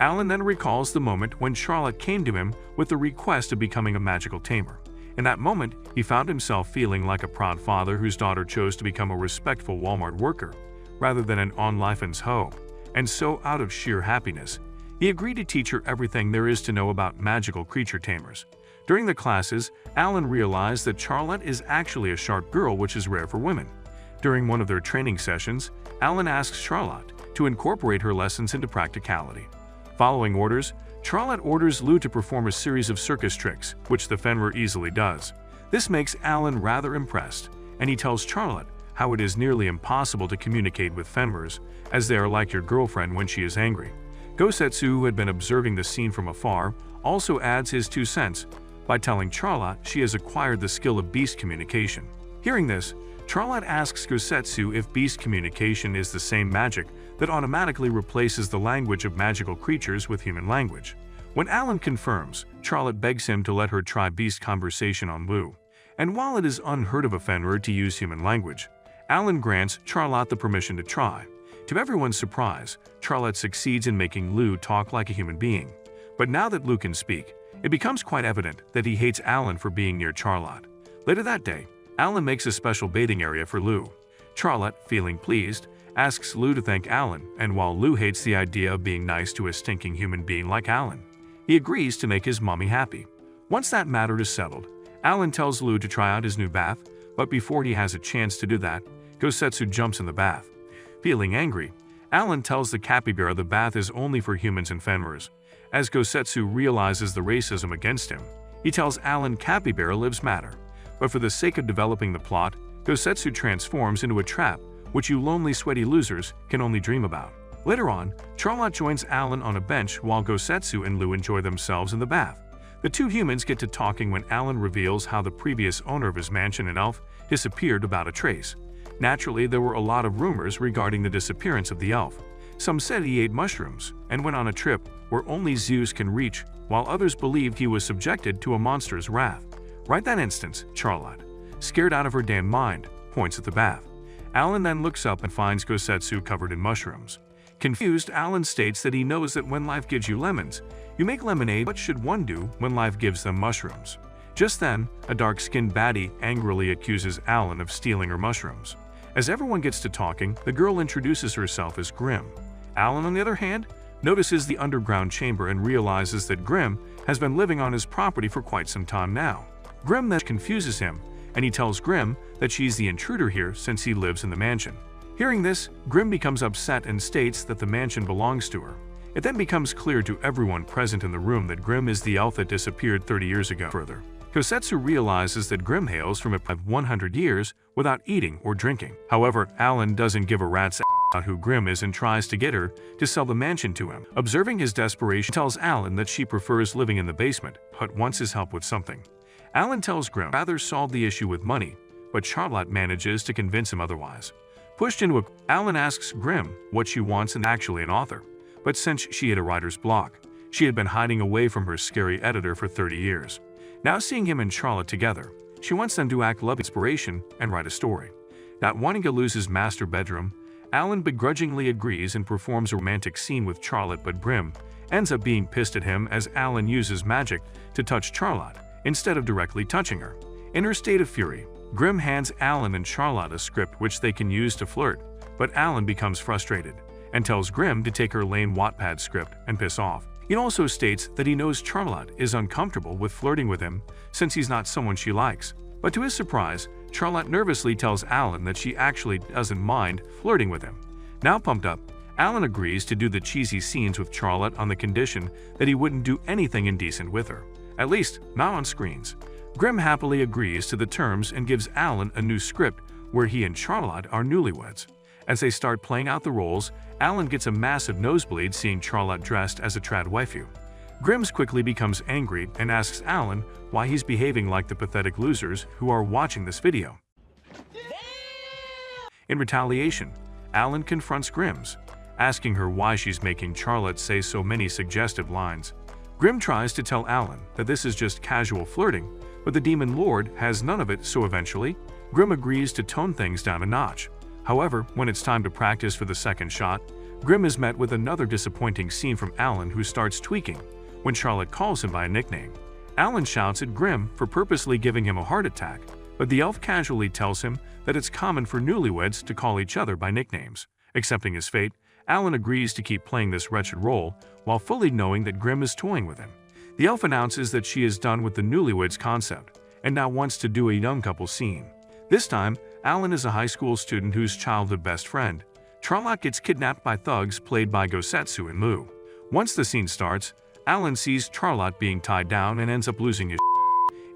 S1: Alan then recalls the moment when Charlotte came to him with the request of becoming a magical tamer. In that moment, he found himself feeling like a proud father whose daughter chose to become a respectful Walmart worker, rather than an on-lifen's hoe. And so, out of sheer happiness, he agreed to teach her everything there is to know about magical creature tamers. During the classes, Alan realized that Charlotte is actually a sharp girl, which is rare for women. During one of their training sessions, Alan asks Charlotte to incorporate her lessons into practicality. Following orders, Charlotte orders Lou to perform a series of circus tricks, which the Fenrir easily does. This makes Alan rather impressed, and he tells Charlotte how it is nearly impossible to communicate with Fenrirs, as they are like your girlfriend when she is angry. Gosetsu, who had been observing the scene from afar, also adds his 2 cents by telling Charlotte she has acquired the skill of beast communication. Hearing this, Charlotte asks Gosetsu if beast communication is the same magic that automatically replaces the language of magical creatures with human language. When Alan confirms, Charlotte begs him to let her try beast conversation on Lou. And while it is unheard of a Fenrir to use human language, Alan grants Charlotte the permission to try. To everyone's surprise, Charlotte succeeds in making Lou talk like a human being. But now that Lou can speak, it becomes quite evident that he hates Alan for being near Charlotte. Later that day, Alan makes a special bathing area for Lou. Charlotte, feeling pleased, asks Lou to thank Alan, and while Lou hates the idea of being nice to a stinking human being like Alan, he agrees to make his mommy happy. Once that matter is settled, Alan tells Lou to try out his new bath, but before he has a chance to do that, Gosetsu jumps in the bath. Feeling angry, Alan tells the capybara the bath is only for humans and Fenrirs. As Gosetsu realizes the racism against him, he tells Alan capybara lives matter. But for the sake of developing the plot, Gosetsu transforms into a trap which you lonely sweaty losers can only dream about. Later on, Charlotte joins Alan on a bench while Gosetsu and Lou enjoy themselves in the bath. The 2 humans get to talking when Alan reveals how the previous owner of his mansion, an elf, disappeared without a trace. Naturally, there were a lot of rumors regarding the disappearance of the elf. Some said he ate mushrooms and went on a trip where only Zeus can reach, while others believed he was subjected to a monster's wrath. Right that instant, Charlotte, scared out of her damn mind, points at the bath. Alan then looks up and finds Gosetsu covered in mushrooms. Confused, Alan states that he knows that when life gives you lemons, you make lemonade. What should one do when life gives them mushrooms? Just then, a dark-skinned baddie angrily accuses Alan of stealing her mushrooms. As everyone gets to talking, the girl introduces herself as Grim. Alan, on the other hand, notices the underground chamber and realizes that Grim has been living on his property for quite some time now. Grim then confuses him, and he tells Grim that she's the intruder here since he lives in the mansion. Hearing this, Grim becomes upset and states that the mansion belongs to her. It then becomes clear to everyone present in the room that Grim is the elf that disappeared 30 years ago. Further, Gosetsu realizes that Grim hails from a 100 years without eating or drinking. However, Alan doesn't give a rat's about who Grim is and tries to get her to sell the mansion to him. Observing his desperation, tells Alan that she prefers living in the basement, but wants his help with something. Alan tells Grim rather solve the issue with money, but Charlotte manages to convince him otherwise. Pushed into a, Alan asks Grim what she wants and actually an author, but since she had a writer's block, she had been hiding away from her scary editor for 30 years. Now seeing him and Charlotte together, she wants them to act love inspiration and write a story. Not wanting to lose his master bedroom, Alan begrudgingly agrees and performs a romantic scene with Charlotte, but Grim ends up being pissed at him as Alan uses magic to touch Charlotte instead of directly touching her. In her state of fury, Grim hands Alan and Charlotte a script which they can use to flirt, but Alan becomes frustrated and tells Grim to take her lame Wattpad script and piss off. He also states that he knows Charlotte is uncomfortable with flirting with him since he's not someone she likes. But to his surprise, Charlotte nervously tells Alan that she actually doesn't mind flirting with him. Now pumped up, Alan agrees to do the cheesy scenes with Charlotte on the condition that he wouldn't do anything indecent with her, at least not on screens. Grim happily agrees to the terms and gives Alan a new script where he and Charlotte are newlyweds. As they start playing out the roles, Alan gets a massive nosebleed seeing Charlotte dressed as a trad waifu. Grims quickly becomes angry and asks Alan why he's behaving like the pathetic losers who are watching this video. In retaliation, Alan confronts Grims, asking her why she's making Charlotte say so many suggestive lines. Grim tries to tell Alan that this is just casual flirting, but the Demon Lord has none of it, so eventually, Grim agrees to tone things down a notch. However, when it's time to practice for the second shot, Grim is met with another disappointing scene from Alan, who starts tweaking when Charlotte calls him by a nickname. Alan shouts at Grim for purposely giving him a heart attack, but the elf casually tells him that it's common for newlyweds to call each other by nicknames. Accepting his fate, Alan agrees to keep playing this wretched role while fully knowing that Grim is toying with him. The elf announces that she is done with the newlyweds concept and now wants to do a young couple scene. This time, Alan is a high school student whose childhood best friend, Charlotte, gets kidnapped by thugs played by Gosetsu and Lou. Once the scene starts, Alan sees Charlotte being tied down and ends up losing his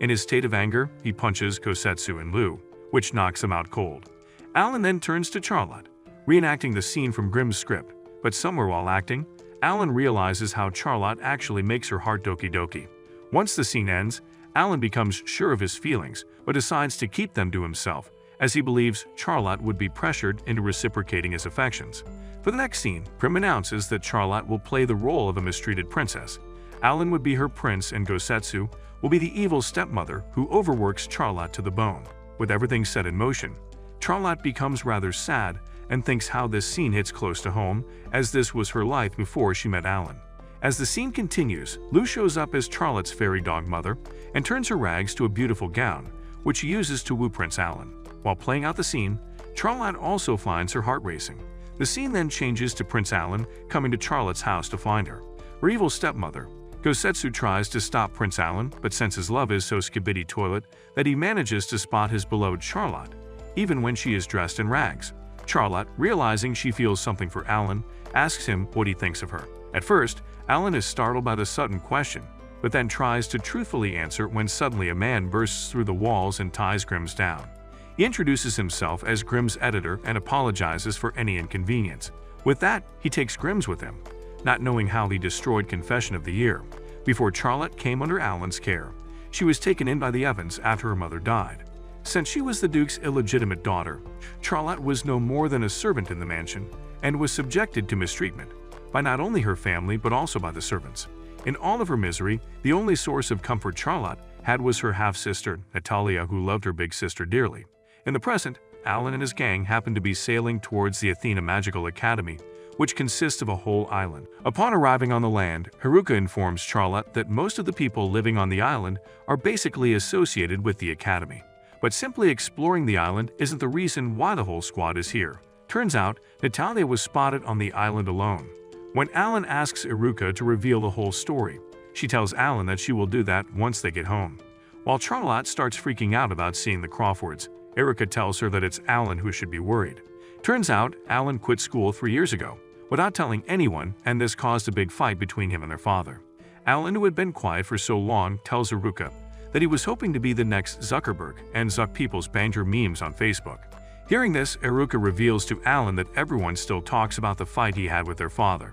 S1: In his state of anger, he punches Gosetsu and Lou, which knocks him out cold. Alan then turns to Charlotte, reenacting the scene from Grimm's script, but somewhere while acting, Alan realizes how Charlotte actually makes her heart doki doki. Once the scene ends, Alan becomes sure of his feelings, but decides to keep them to himself, as he believes Charlotte would be pressured into reciprocating his affections. For the next scene, Grimm announces that Charlotte will play the role of a mistreated princess. Alan would be her prince and Gosetsu will be the evil stepmother who overworks Charlotte to the bone. With everything set in motion, Charlotte becomes rather sad and thinks how this scene hits close to home, as this was her life before she met Alan. As the scene continues, Lou shows up as Charlotte's fairy dog mother and turns her rags to a beautiful gown, which she uses to woo Prince Alan. While playing out the scene, Charlotte also finds her heart racing. The scene then changes to Prince Alan coming to Charlotte's house to find her. Her evil stepmother, Gosetsu, tries to stop Prince Alan, but since his love is so skibidi toilet that he manages to spot his beloved Charlotte, even when she is dressed in rags. Charlotte, realizing she feels something for Alan, asks him what he thinks of her. At first, Alan is startled by the sudden question, but then tries to truthfully answer when suddenly a man bursts through the walls and ties Grimm's down. He introduces himself as Grimm's editor and apologizes for any inconvenience. With that, he takes Grimm's with him, not knowing how he destroyed Confession of the Year. Before Charlotte came under Alan's care, she was taken in by the Evans after her mother died. Since she was the Duke's illegitimate daughter, Charlotte was no more than a servant in the mansion and was subjected to mistreatment by not only her family but also by the servants. In all of her misery, the only source of comfort Charlotte had was her half-sister, Natalia, who loved her big sister dearly. In the present, Alan and his gang happen to be sailing towards the Athena Magical Academy, which consists of a whole island. Upon arriving on the land, Haruka informs Charlotte that most of the people living on the island are basically associated with the academy. But simply exploring the island isn't the reason why the whole squad is here. Turns out, Natalia was spotted on the island alone. When Alan asks Haruka to reveal the whole story, she tells Alan that she will do that once they get home. While Charlotte starts freaking out about seeing the Crawfords, Erica tells her that it's Alan who should be worried. Turns out, Alan quit school 3 years ago, without telling anyone, and this caused a big fight between him and their father. Alan, who had been quiet for so long, tells Haruka that he was hoping to be the next Zuckerberg and Zuck People's Banger memes on Facebook. Hearing this, Haruka reveals to Alan that everyone still talks about the fight he had with their father.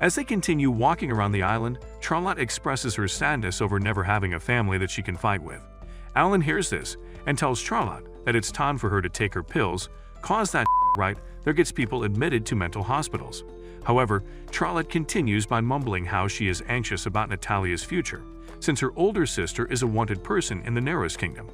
S1: As they continue walking around the island, Charlotte expresses her sadness over never having a family that she can fight with. Alan hears this and tells Charlotte that it's time for her to take her pills, cause that right that gets people admitted to mental hospitals. However, Charlotte continues by mumbling how she is anxious about Natalia's future, since her older sister is a wanted person in the Neros Kingdom.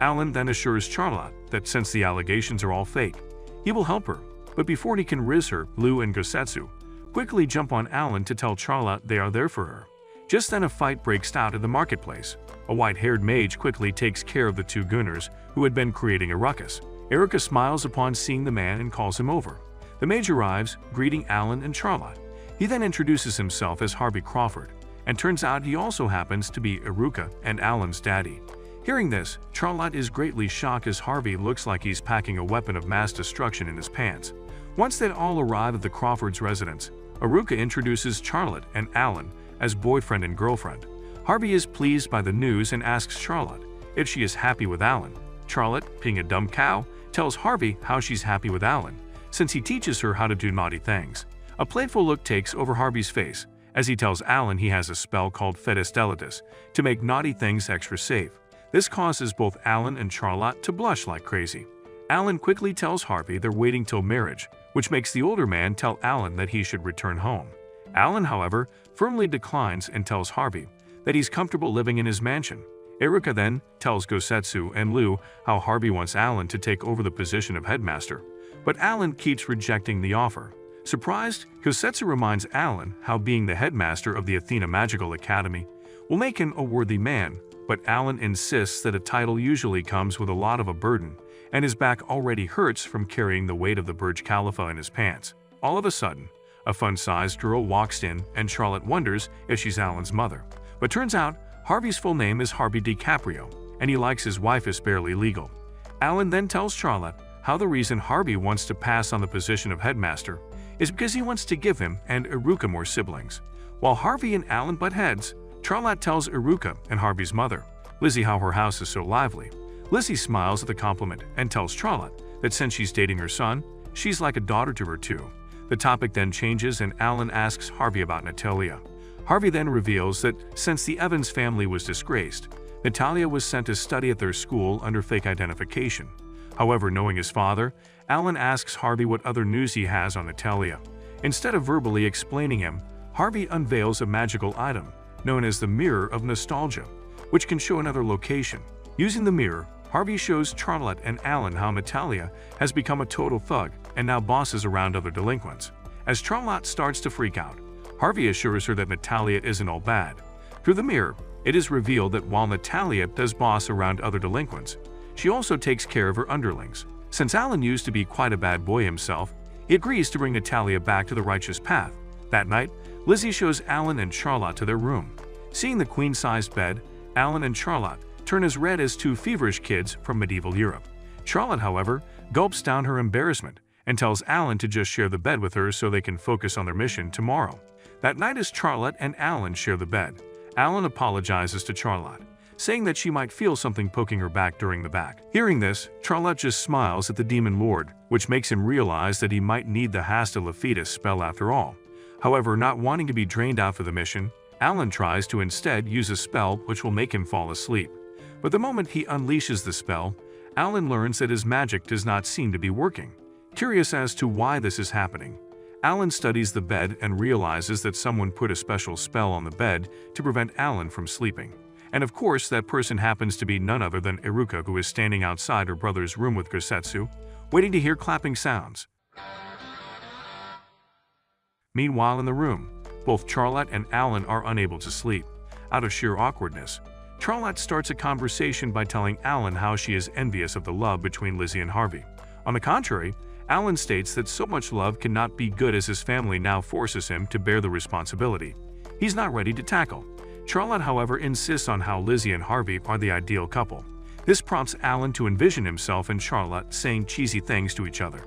S1: Alan then assures Charlotte that since the allegations are all fake, he will help her, but before he can riz her, Lou and Gosetsu quickly jump on Alan to tell Charlotte they are there for her. Just then a fight breaks out in the marketplace. A white-haired mage quickly takes care of the two gooners who had been creating a ruckus. Erica smiles upon seeing the man and calls him over. The mage arrives, greeting Alan and Charlotte. He then introduces himself as Harvey Crawford, and turns out he also happens to be Erica and Alan's daddy. Hearing this, Charlotte is greatly shocked as Harvey looks like he's packing a weapon of mass destruction in his pants. Once they all arrive at the Crawfords' residence, Haruka introduces Charlotte and Alan as boyfriend and girlfriend. Harvey is pleased by the news and asks Charlotte if she is happy with Alan. Charlotte, being a dumb cow, tells Harvey how she's happy with Alan, since he teaches her how to do naughty things. A playful look takes over Harvey's face as he tells Alan he has a spell called Fetus Delitus to make naughty things extra safe. This causes both Alan and Charlotte to blush like crazy. Alan quickly tells Harvey they're waiting till marriage, which makes the older man tell Alan that he should return home. Alan, however, firmly declines and tells Harvey that he's comfortable living in his mansion. Erica then tells Gosetsu and Lou how Harvey wants Alan to take over the position of headmaster, but Alan keeps rejecting the offer. Surprised, Gosetsu reminds Alan how being the headmaster of the Athena Magical Academy will make him a worthy man, but Alan insists that a title usually comes with a lot of a burden, and his back already hurts from carrying the weight of the Burj Khalifa in his pants. All of a sudden, a fun-sized girl walks in and Charlotte wonders if she's Alan's mother. But turns out, Harvey's full name is Harvey DiCaprio, and he likes his wife is barely legal. Alan then tells Charlotte how the reason Harvey wants to pass on the position of headmaster is because he wants to give him and Erica more siblings. While Harvey and Alan butt heads, Charlotte tells Iruka and Harvey's mother, Lizzie, how her house is so lively. Lizzie smiles at the compliment and tells Charlotte that since she's dating her son, she's like a daughter to her too. The topic then changes and Alan asks Harvey about Natalia. Harvey then reveals that since the Evans family was disgraced, Natalia was sent to study at their school under fake identification. However, knowing his father, Alan asks Harvey what other news he has on Natalia. Instead of verbally explaining him, Harvey unveils a magical item known as the Mirror of Nostalgia, which can show another location. Using the mirror, Harvey shows Charlotte and Alan how Natalia has become a total thug and now bosses around other delinquents. As Charlotte starts to freak out, Harvey assures her that Natalia isn't all bad. Through the mirror, it is revealed that while Natalia does boss around other delinquents, she also takes care of her underlings. Since Alan used to be quite a bad boy himself, he agrees to bring Natalia back to the righteous path. That night, Lizzie shows Alan and Charlotte to their room. Seeing the queen-sized bed, Alan and Charlotte turn as red as two feverish kids from medieval Europe. Charlotte, however, gulps down her embarrassment and tells Alan to just share the bed with her so they can focus on their mission tomorrow. That night as Charlotte and Alan share the bed, Alan apologizes to Charlotte, saying that she might feel something poking her back during the back. Hearing this, Charlotte just smiles at the Demon Lord, which makes him realize that he might need the Hasta Lapidus spell after all. However, not wanting to be drained out for the mission, Alan tries to instead use a spell which will make him fall asleep. But the moment he unleashes the spell, Alan learns that his magic does not seem to be working. Curious as to why this is happening, Alan studies the bed and realizes that someone put a special spell on the bed to prevent Alan from sleeping. And of course, that person happens to be none other than Iruka, who is standing outside her brother's room with Gosetsu, waiting to hear clapping sounds. Meanwhile in the room, both Charlotte and Alan are unable to sleep. Out of sheer awkwardness, Charlotte starts a conversation by telling Alan how she is envious of the love between Lizzie and Harvey. On the contrary, Alan states that so much love cannot be good as his family now forces him to bear the responsibility he's not ready to tackle. Charlotte, however, insists on how Lizzie and Harvey are the ideal couple. This prompts Alan to envision himself and Charlotte saying cheesy things to each other.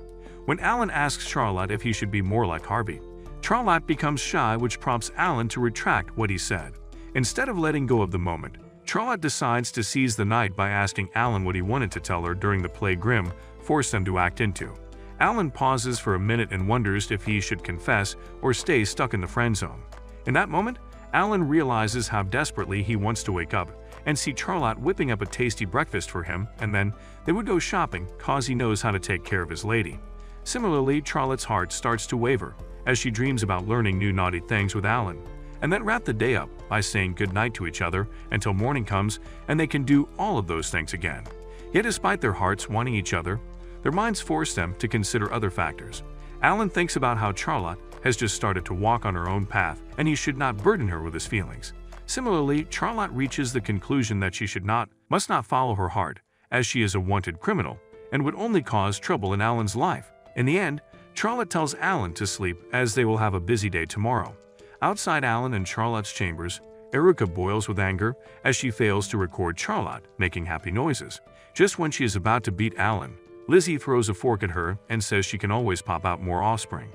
S1: When Alan asks Charlotte if he should be more like Harvey, Charlotte becomes shy, which prompts Alan to retract what he said. Instead of letting go of the moment, Charlotte decides to seize the night by asking Alan what he wanted to tell her during the play Grimm forced them to act into. Alan pauses for a minute and wonders if he should confess or stay stuck in the friend zone. In that moment, Alan realizes how desperately he wants to wake up and see Charlotte whipping up a tasty breakfast for him, and then they would go shopping cause he knows how to take care of his lady. Similarly, Charlotte's heart starts to waver as she dreams about learning new naughty things with Alan, and then wrap the day up by saying goodnight to each other until morning comes and they can do all of those things again. Yet despite their hearts wanting each other, their minds force them to consider other factors. Alan thinks about how Charlotte has just started to walk on her own path and he should not burden her with his feelings. Similarly, Charlotte reaches the conclusion that she must not follow her heart, as she is a wanted criminal and would only cause trouble in Alan's life. In the end, Charlotte tells Alan to sleep as they will have a busy day tomorrow. Outside Alan and Charlotte's chambers, Iruka boils with anger as she fails to record Charlotte making happy noises. Just when she is about to beat Alan, Lizzie throws a fork at her and says she can always pop out more offspring.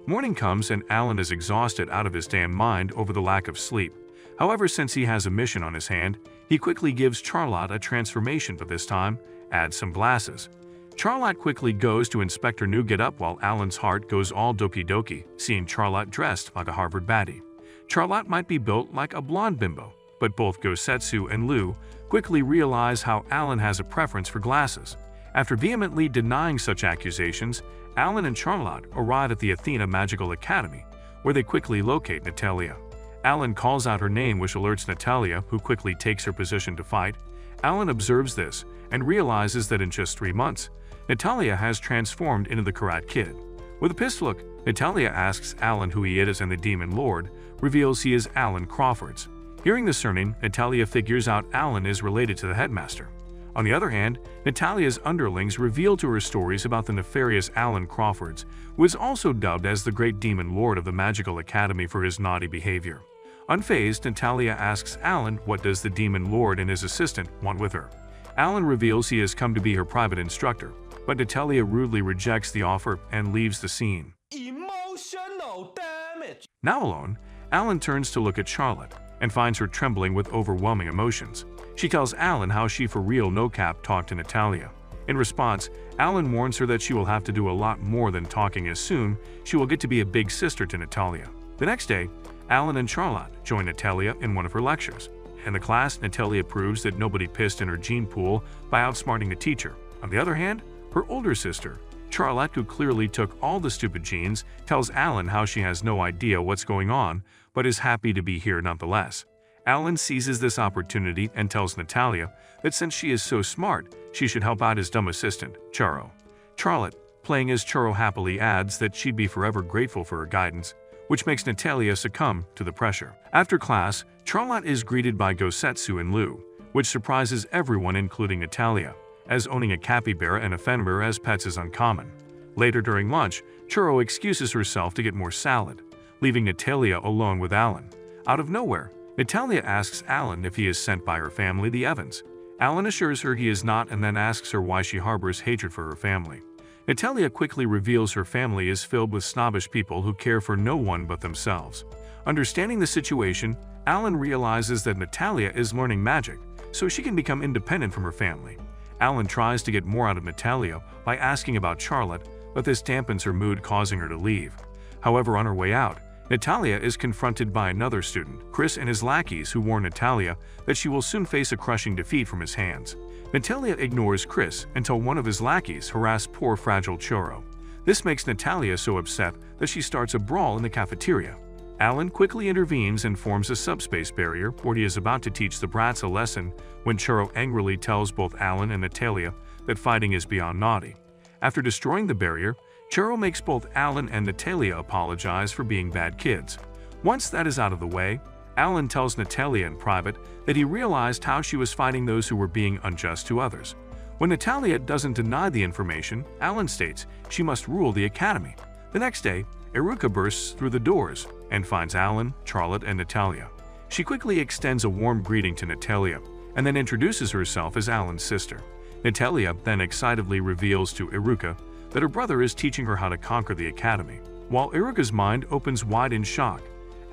S1: Morning comes and Alan is exhausted out of his damn mind over the lack of sleep. However, since he has a mission on his hand, he quickly gives Charlotte a transformation, but this time adds some glasses. Charlotte quickly goes to inspect her new getup while Alan's heart goes all doki doki, seeing Charlotte dressed like a Harvard baddie. Charlotte might be built like a blonde bimbo, but both Gosetsu and Lou quickly realize how Alan has a preference for glasses. After vehemently denying such accusations, Alan and Charlotte arrive at the Athena Magical Academy, where they quickly locate Natalia. Alan calls out her name, which alerts Natalia, who quickly takes her position to fight. Alan observes this and realizes that in just 3 months, Natalia has transformed into the Karate Kid. With a pissed look, Natalia asks Alan who he is, and the Demon Lord reveals he is Alan Crawfords. Hearing the surname, Natalia figures out Alan is related to the headmaster. On the other hand, Natalia's underlings reveal to her stories about the nefarious Alan Crawfords, who is also dubbed as the Great Demon Lord of the Magical Academy for his naughty behavior. Unfazed, Natalia asks Alan what does the Demon Lord and his assistant want with her. Alan reveals he has come to be her private instructor, but Natalia rudely rejects the offer and leaves the scene.
S3: Emotional damage.
S1: Now alone, Alan turns to look at Charlotte and finds her trembling with overwhelming emotions. She tells Alan how she for real no-cap talked to Natalia. In response, Alan warns her that she will have to do a lot more than talking, as soon she will get to be a big sister to Natalia. The next day, Alan and Charlotte join Natalia in one of her lectures. In the class, Natalia proves that nobody pissed in her gene pool by outsmarting the teacher. On the other hand, her older sister, Charlotte, who clearly took all the stupid genes, tells Alan how she has no idea what's going on, but is happy to be here nonetheless. Alan seizes this opportunity and tells Natalia that since she is so smart, she should help out his dumb assistant, Charo. Charlotte, playing as Charo, happily adds that she'd be forever grateful for her guidance, which makes Natalia succumb to the pressure. After class, Charlotte is greeted by Gosetsu and Lou, which surprises everyone including Natalia, as owning a capybara and a fenrir as pets is uncommon. Later during lunch, Charo excuses herself to get more salad, leaving Natalia alone with Alan. Out of nowhere, Natalia asks Alan if he is sent by her family, the Evans. Alan assures her he is not and then asks her why she harbors hatred for her family. Natalia quickly reveals her family is filled with snobbish people who care for no one but themselves. Understanding the situation, Alan realizes that Natalia is learning magic so she can become independent from her family. Alan tries to get more out of Natalia by asking about Charlotte, but this dampens her mood, causing her to leave. However, on her way out, Natalia is confronted by another student, Chris, and his lackeys, who warn Natalia that she will soon face a crushing defeat from his hands. Natalia ignores Chris until one of his lackeys harass poor fragile Charo. This makes Natalia so upset that she starts a brawl in the cafeteria. Alan quickly intervenes and forms a subspace barrier where he is about to teach the brats a lesson when Charo angrily tells both Alan and Natalia that fighting is beyond naughty. After destroying the barrier, Charo makes both Alan and Natalia apologize for being bad kids. Once that is out of the way, Alan tells Natalia in private that he realized how she was fighting those who were being unjust to others. When Natalia doesn't deny the information, Alan states she must rule the academy. The next day, Iruka bursts through the doors and finds Alan, Charlotte, and Natalia. She quickly extends a warm greeting to Natalia and then introduces herself as Alan's sister. Natalia then excitedly reveals to Iruka that her brother is teaching her how to conquer the academy. While Iruka's mind opens wide in shock,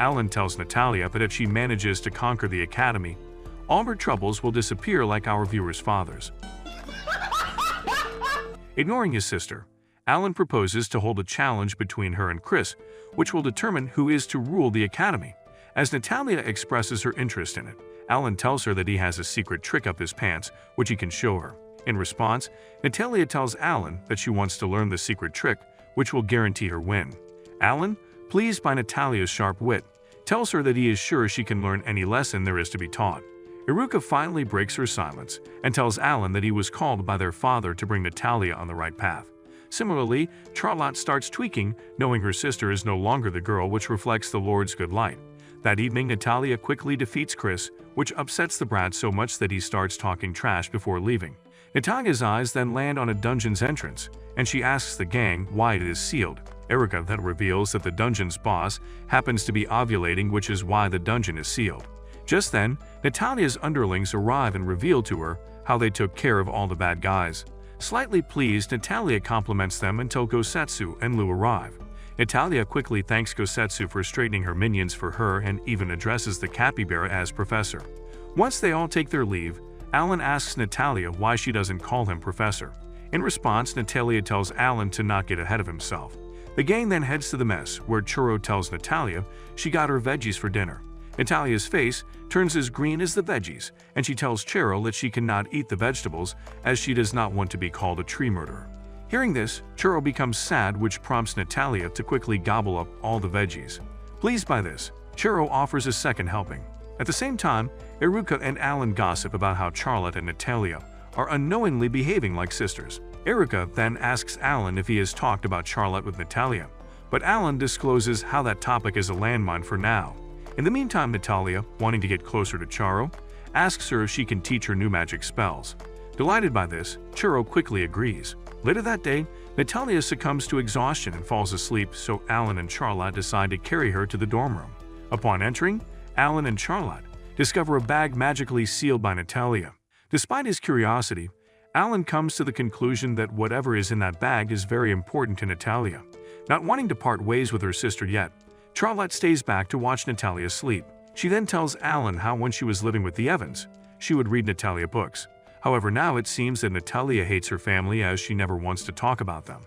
S1: Alan tells Natalia that if she manages to conquer the academy, all her troubles will disappear like our viewers' fathers. Ignoring his sister, Alan proposes to hold a challenge between her and Chris, which will determine who is to rule the academy. As Natalia expresses her interest in it, Alan tells her that he has a secret trick up his pants which he can show her. In response, Natalia tells Alan that she wants to learn the secret trick, which will guarantee her win. Alan, pleased by Natalia's sharp wit, tells her that he is sure she can learn any lesson there is to be taught. Iruka finally breaks her silence and tells Alan that he was called by their father to bring Natalia on the right path. Similarly, Charlotte starts tweaking, knowing her sister is no longer the girl which reflects the Lord's good light. That evening, Natalia quickly defeats Chris, which upsets the brat so much that he starts talking trash before leaving. Natalia's eyes then land on a dungeon's entrance, and she asks the gang why it is sealed. Iruka then reveals that the dungeon's boss happens to be ovulating, which is why the dungeon is sealed. Just then, Natalia's underlings arrive and reveal to her how they took care of all the bad guys. Slightly pleased, Natalia compliments them until Gosetsu and Lou arrive. Natalia quickly thanks Gosetsu for straightening her minions for her and even addresses the capybara as Professor. Once they all take their leave, Alan asks Natalia why she doesn't call him Professor. In response, Natalia tells Alan to not get ahead of himself. The gang then heads to the mess, where Charo tells Natalia she got her veggies for dinner. Natalia's face turns as green as the veggies, and she tells Charo that she cannot eat the vegetables as she does not want to be called a tree murderer. Hearing this, Charo becomes sad, which prompts Natalia to quickly gobble up all the veggies. Pleased by this, Charo offers a second helping. At the same time, Iruka and Alan gossip about how Charlotte and Natalia are unknowingly behaving like sisters. Iruka then asks Alan if he has talked about Charlotte with Natalia, but Alan discloses how that topic is a landmine for now. In the meantime, Natalia, wanting to get closer to Charo, asks her if she can teach her new magic spells. Delighted by this, Charo quickly agrees. Later that day, Natalia succumbs to exhaustion and falls asleep, so Alan and Charlotte decide to carry her to the dorm room. Upon entering, Alan and Charlotte discover a bag magically sealed by Natalia. Despite his curiosity, Alan comes to the conclusion that whatever is in that bag is very important to Natalia. Not wanting to part ways with her sister yet, Charlotte stays back to watch Natalia sleep. She then tells Alan how when she was living with the Evans, she would read Natalia books. However, now it seems that Natalia hates her family as she never wants to talk about them.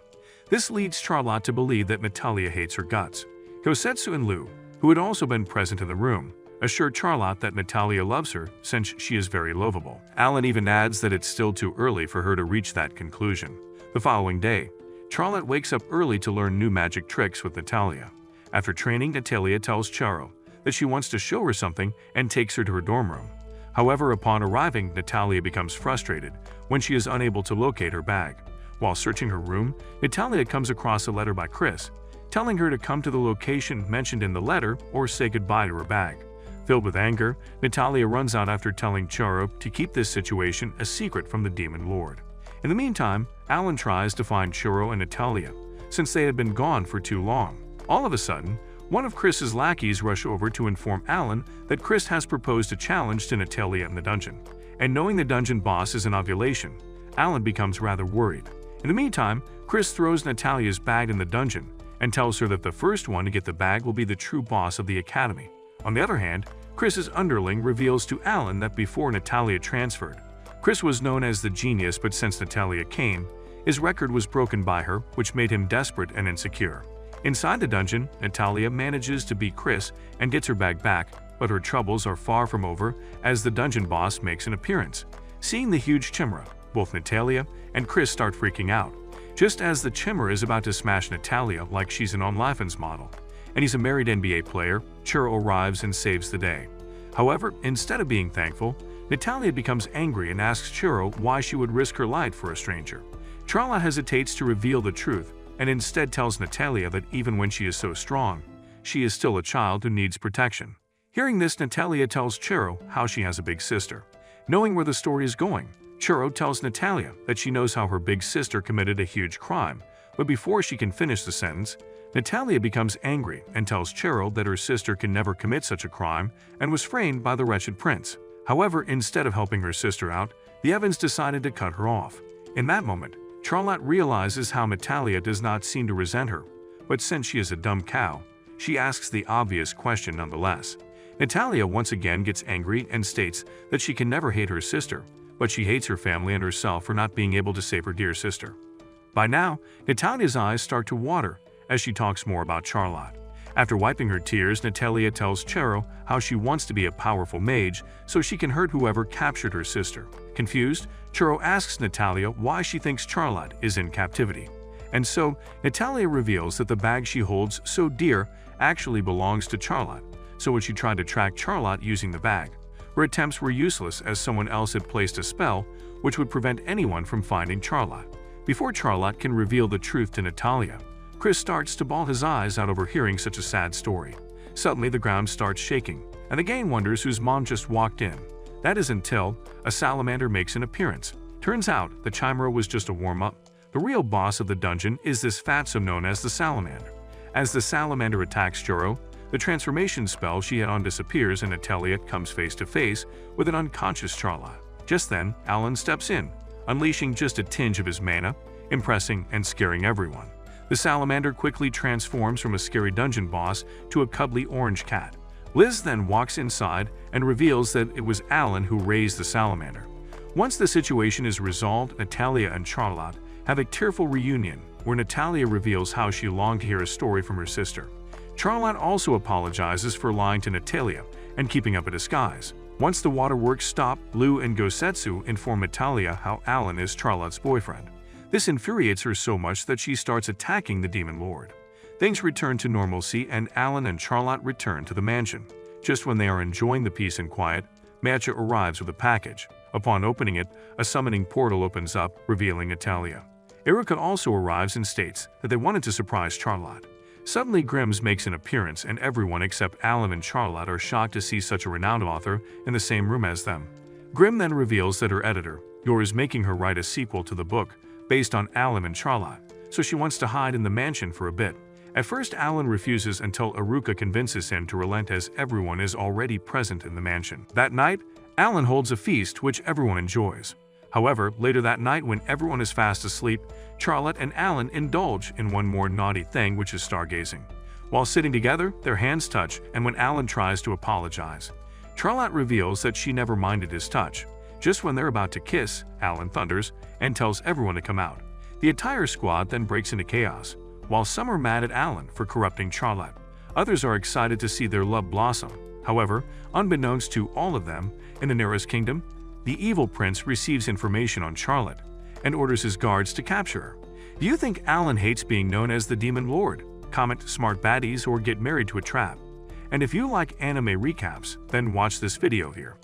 S1: This leads Charlotte to believe that Natalia hates her guts. Gosetsu and Lou, who had also been present in the room, assure Charlotte that Natalia loves her since she is very lovable. Alan even adds that it's still too early for her to reach that conclusion. The following day, Charlotte wakes up early to learn new magic tricks with Natalia. After training, Natalia tells Charo that she wants to show her something and takes her to her dorm room. However, upon arriving, Natalia becomes frustrated when she is unable to locate her bag. While searching her room, Natalia comes across a letter by Chris, telling her to come to the location mentioned in the letter or say goodbye to her bag. Filled with anger, Natalia runs out after telling Charo to keep this situation a secret from the Demon Lord. In the meantime, Alan tries to find Charo and Natalia, since they had been gone for too long. All of a sudden, one of Chris's lackeys rush over to inform Alan that Chris has proposed a challenge to Natalia in the dungeon. And knowing the dungeon boss is an ovulation, Alan becomes rather worried. In the meantime, Chris throws Natalia's bag in the dungeon and tells her that the first one to get the bag will be the true boss of the academy. On the other hand, Chris's underling reveals to Alan that before Natalia transferred, Chris was known as the genius, but since Natalia came, his record was broken by her, which made him desperate and insecure. Inside the dungeon, Natalia manages to beat Chris and gets her bag back, but her troubles are far from over as the dungeon boss makes an appearance. Seeing the huge Chimera, both Natalia and Chris start freaking out. Just as the Chimera is about to smash Natalia like she's an OnlyFans model, and he's a married NBA player, Charo arrives and saves the day. However, instead of being thankful, Natalia becomes angry and asks Charo why she would risk her life for a stranger. Charlotte hesitates to reveal the truth and instead tells Natalia that even when she is so strong, she is still a child who needs protection. Hearing this, Natalia tells Charo how she has a big sister. Knowing where the story is going, Charo tells Natalia that she knows how her big sister committed a huge crime, but before she can finish the sentence, Natalia becomes angry and tells Charo that her sister can never commit such a crime and was framed by the wretched prince. However, instead of helping her sister out, the Evans decided to cut her off. In that moment, Charlotte realizes how Natalia does not seem to resent her, but since she is a dumb cow, she asks the obvious question nonetheless. Natalia once again gets angry and states that she can never hate her sister, but she hates her family and herself for not being able to save her dear sister. By now, Natalia's eyes start to water as she talks more about Charlotte. After wiping her tears, Natalia tells Charo how she wants to be a powerful mage so she can hurt whoever captured her sister. Confused, Charo asks Natalia why she thinks Charlotte is in captivity. And so, Natalia reveals that the bag she holds so dear actually belongs to Charlotte, so when she tried to track Charlotte using the bag, her attempts were useless as someone else had placed a spell which would prevent anyone from finding Charlotte. Before Charlotte can reveal the truth to Natalia, Chris starts to bawl his eyes out over hearing such a sad story. Suddenly, the ground starts shaking, and the gang wonders whose mom just walked in. That is until a salamander makes an appearance. Turns out, the Chimera was just a warm-up. The real boss of the dungeon is this fatso known as the salamander. As the salamander attacks Charo, the transformation spell she had on disappears and Natalia comes face to face with an unconscious Charlotte. Just then, Alan steps in, unleashing just a tinge of his mana, impressing and scaring everyone. The salamander quickly transforms from a scary dungeon boss to a cuddly orange cat. Liz then walks inside and reveals that it was Alan who raised the salamander. Once the situation is resolved, Natalia and Charlotte have a tearful reunion where Natalia reveals how she longed to hear a story from her sister. Charlotte also apologizes for lying to Natalia and keeping up a disguise. Once the waterworks stop, Lou and Gosetsu inform Natalia how Alan is Charlotte's boyfriend. This infuriates her so much that she starts attacking the Demon Lord. Things return to normalcy and Alan and Charlotte return to the mansion. Just when they are enjoying the peace and quiet, Matcha arrives with a package. Upon opening it, a summoning portal opens up, revealing Natalia. Erica also arrives and states that they wanted to surprise Charlotte. Suddenly, Grimm's makes an appearance and everyone except Alan and Charlotte are shocked to see such a renowned author in the same room as them. Grimm then reveals that her editor, Yor, is making her write a sequel to the book based on Alan and Charlotte, so she wants to hide in the mansion for a bit. At first, Alan refuses until Aruka convinces him to relent as everyone is already present in the mansion. That night, Alan holds a feast which everyone enjoys. However, later that night when everyone is fast asleep, Charlotte and Alan indulge in one more naughty thing, which is stargazing. While sitting together, their hands touch, and when Alan tries to apologize, Charlotte reveals that she never minded his touch. Just when they're about to kiss, Alan thunders and tells everyone to come out. The entire squad then breaks into chaos. While some are mad at Alan for corrupting Charlotte, others are excited to see their love blossom. However, unbeknownst to all of them, in the Daenerys Kingdom, the evil prince receives information on Charlotte and orders his guards to capture her. Do you think Alan hates being known as the Demon Lord? Comment smart baddies or get married to a trap. And if you like anime recaps, then watch this video here.